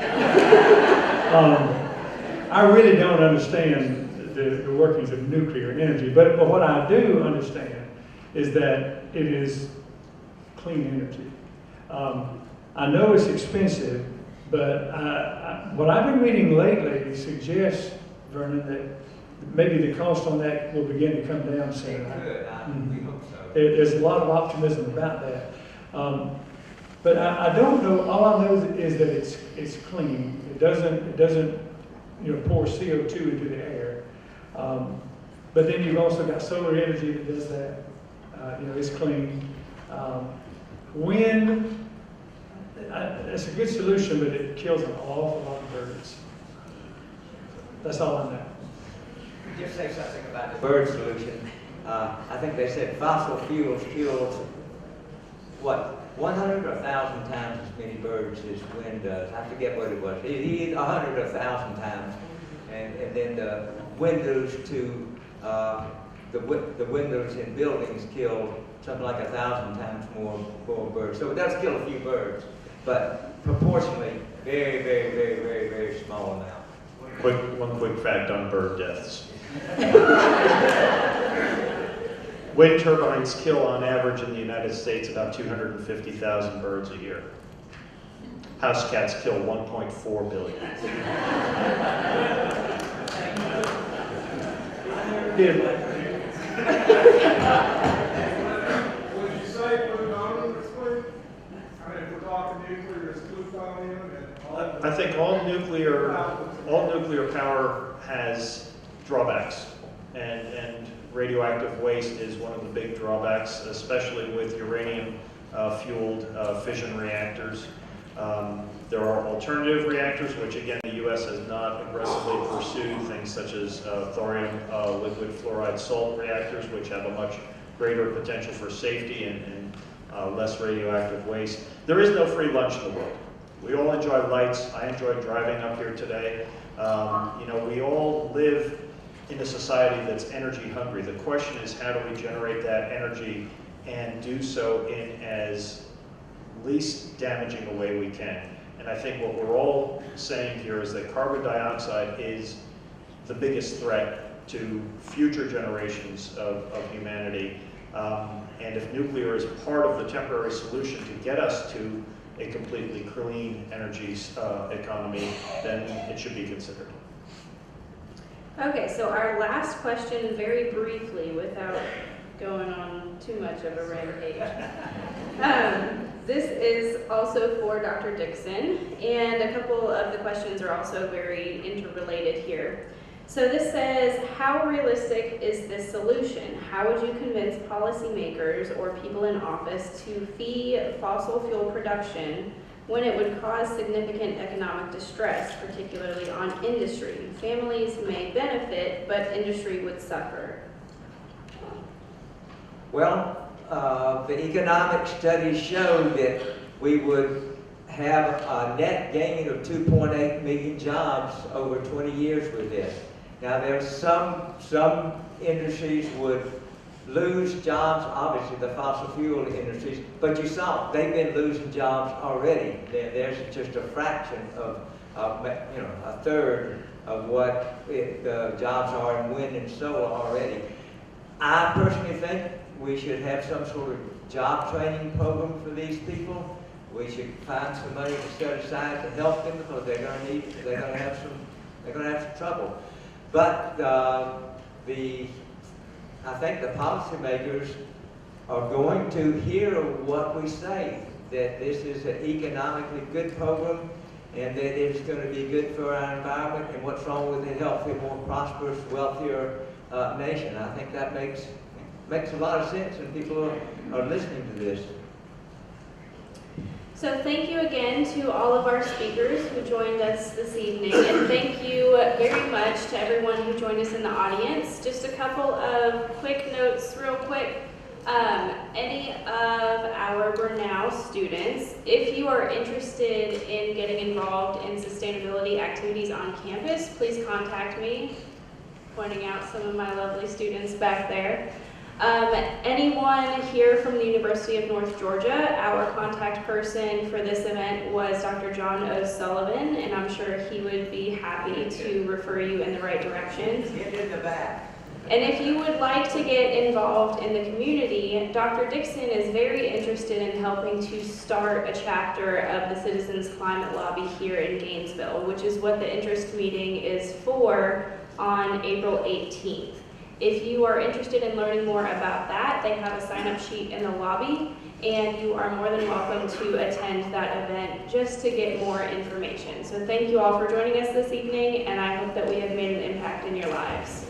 S7: I really don't understand the workings of nuclear energy, but what I do understand is that it is clean energy. I know it's expensive, but what I've been reading lately suggests, Vernon, that maybe the cost on that will begin to come down soon.
S9: We hope so.
S7: There's a lot of optimism about that. But I don't know, all I know is that it's clean. It doesn't pour CO2 into the air. But then you've also got solar energy that does that. It's clean. Wind, it's a good solution, but it kills an awful lot of birds. That's all I know.
S9: Just say something about the bird solution. I think they said fossil fuels killed, what, 100 or 1,000 times as many birds as wind does. I forget what it was. Either 100 or 1,000 times. And then the windows to the windows in buildings killed something like 1,000 times more birds. So it does kill a few birds, but proportionally, very, very, very, very, very small amount.
S10: One quick fact on bird deaths. Wind turbines kill on average in the United States about 250,000 birds a year. House cats kill 1.4 billion.
S11: Would you say plutonium is clean? I mean, if we're talking nuclear, is plutonium and
S10: I think all nuclear power has drawbacks, and radioactive waste is one of the big drawbacks, especially with uranium-fueled fission reactors. There are alternative reactors, which again the U.S. has not aggressively pursued, things such as thorium liquid fluoride salt reactors, which have a much greater potential for safety and less radioactive waste. There is no free lunch in the world. We all enjoy lights. I enjoyed driving up here today. We all live in a society that's energy hungry. The question is, how do we generate that energy and do so in as least damaging a way we can? And I think what we're all saying here is that carbon dioxide is the biggest threat to future generations of humanity. And if nuclear is part of the temporary solution to get us to a completely clean energy economy, then it should be considered.
S1: Okay, so our last question, very briefly, without going on too much of a rampage. This is also for Dr. Dixon, and a couple of the questions are also very interrelated here. So this says, how realistic is this solution? How would you convince policymakers or people in office to fee fossil fuel production when it would cause significant economic distress, particularly on industry? Families may benefit, but industry would suffer.
S9: Well, the economic studies show that we would have a net gain of 2.8 million jobs over 20 years with this. Now, there's some industries would lose jobs, obviously the fossil fuel industries, but you saw they've been losing jobs already. There's just a fraction of a third of what the jobs are in wind and solar already. I personally think we should have some sort of job training program for these people. We should find some money to set aside to help them because they're going to have some trouble. But I think the policymakers are going to hear what we say, that this is an economically good program and that it's going to be good for our environment, and what's wrong with a healthier, more prosperous, wealthier nation. I think that makes a lot of sense, and people are listening to this.
S1: So thank you again to all of our speakers who joined us this evening, and thank you very much to everyone who joined us in the audience. Just a couple of quick notes real quick. Any of our Brenau students, if you are interested in getting involved in sustainability activities on campus, please contact me, pointing out some of my lovely students back there. Anyone here from the University of North Georgia, our contact person for this event was Dr. John O'Sullivan, and I'm sure he would be happy to refer you in the right direction.
S9: Get in the back.
S1: And if you would like to get involved in the community, Dr. Dixon is very interested in helping to start a chapter of the Citizens Climate Lobby here in Gainesville, which is what the interest meeting is for on April 18th. If you are interested in learning more about that, they have a sign-up sheet in the lobby. and you are more than welcome to attend that event just to get more information. So thank you all for joining us this evening, and I hope that we have made an impact in your lives.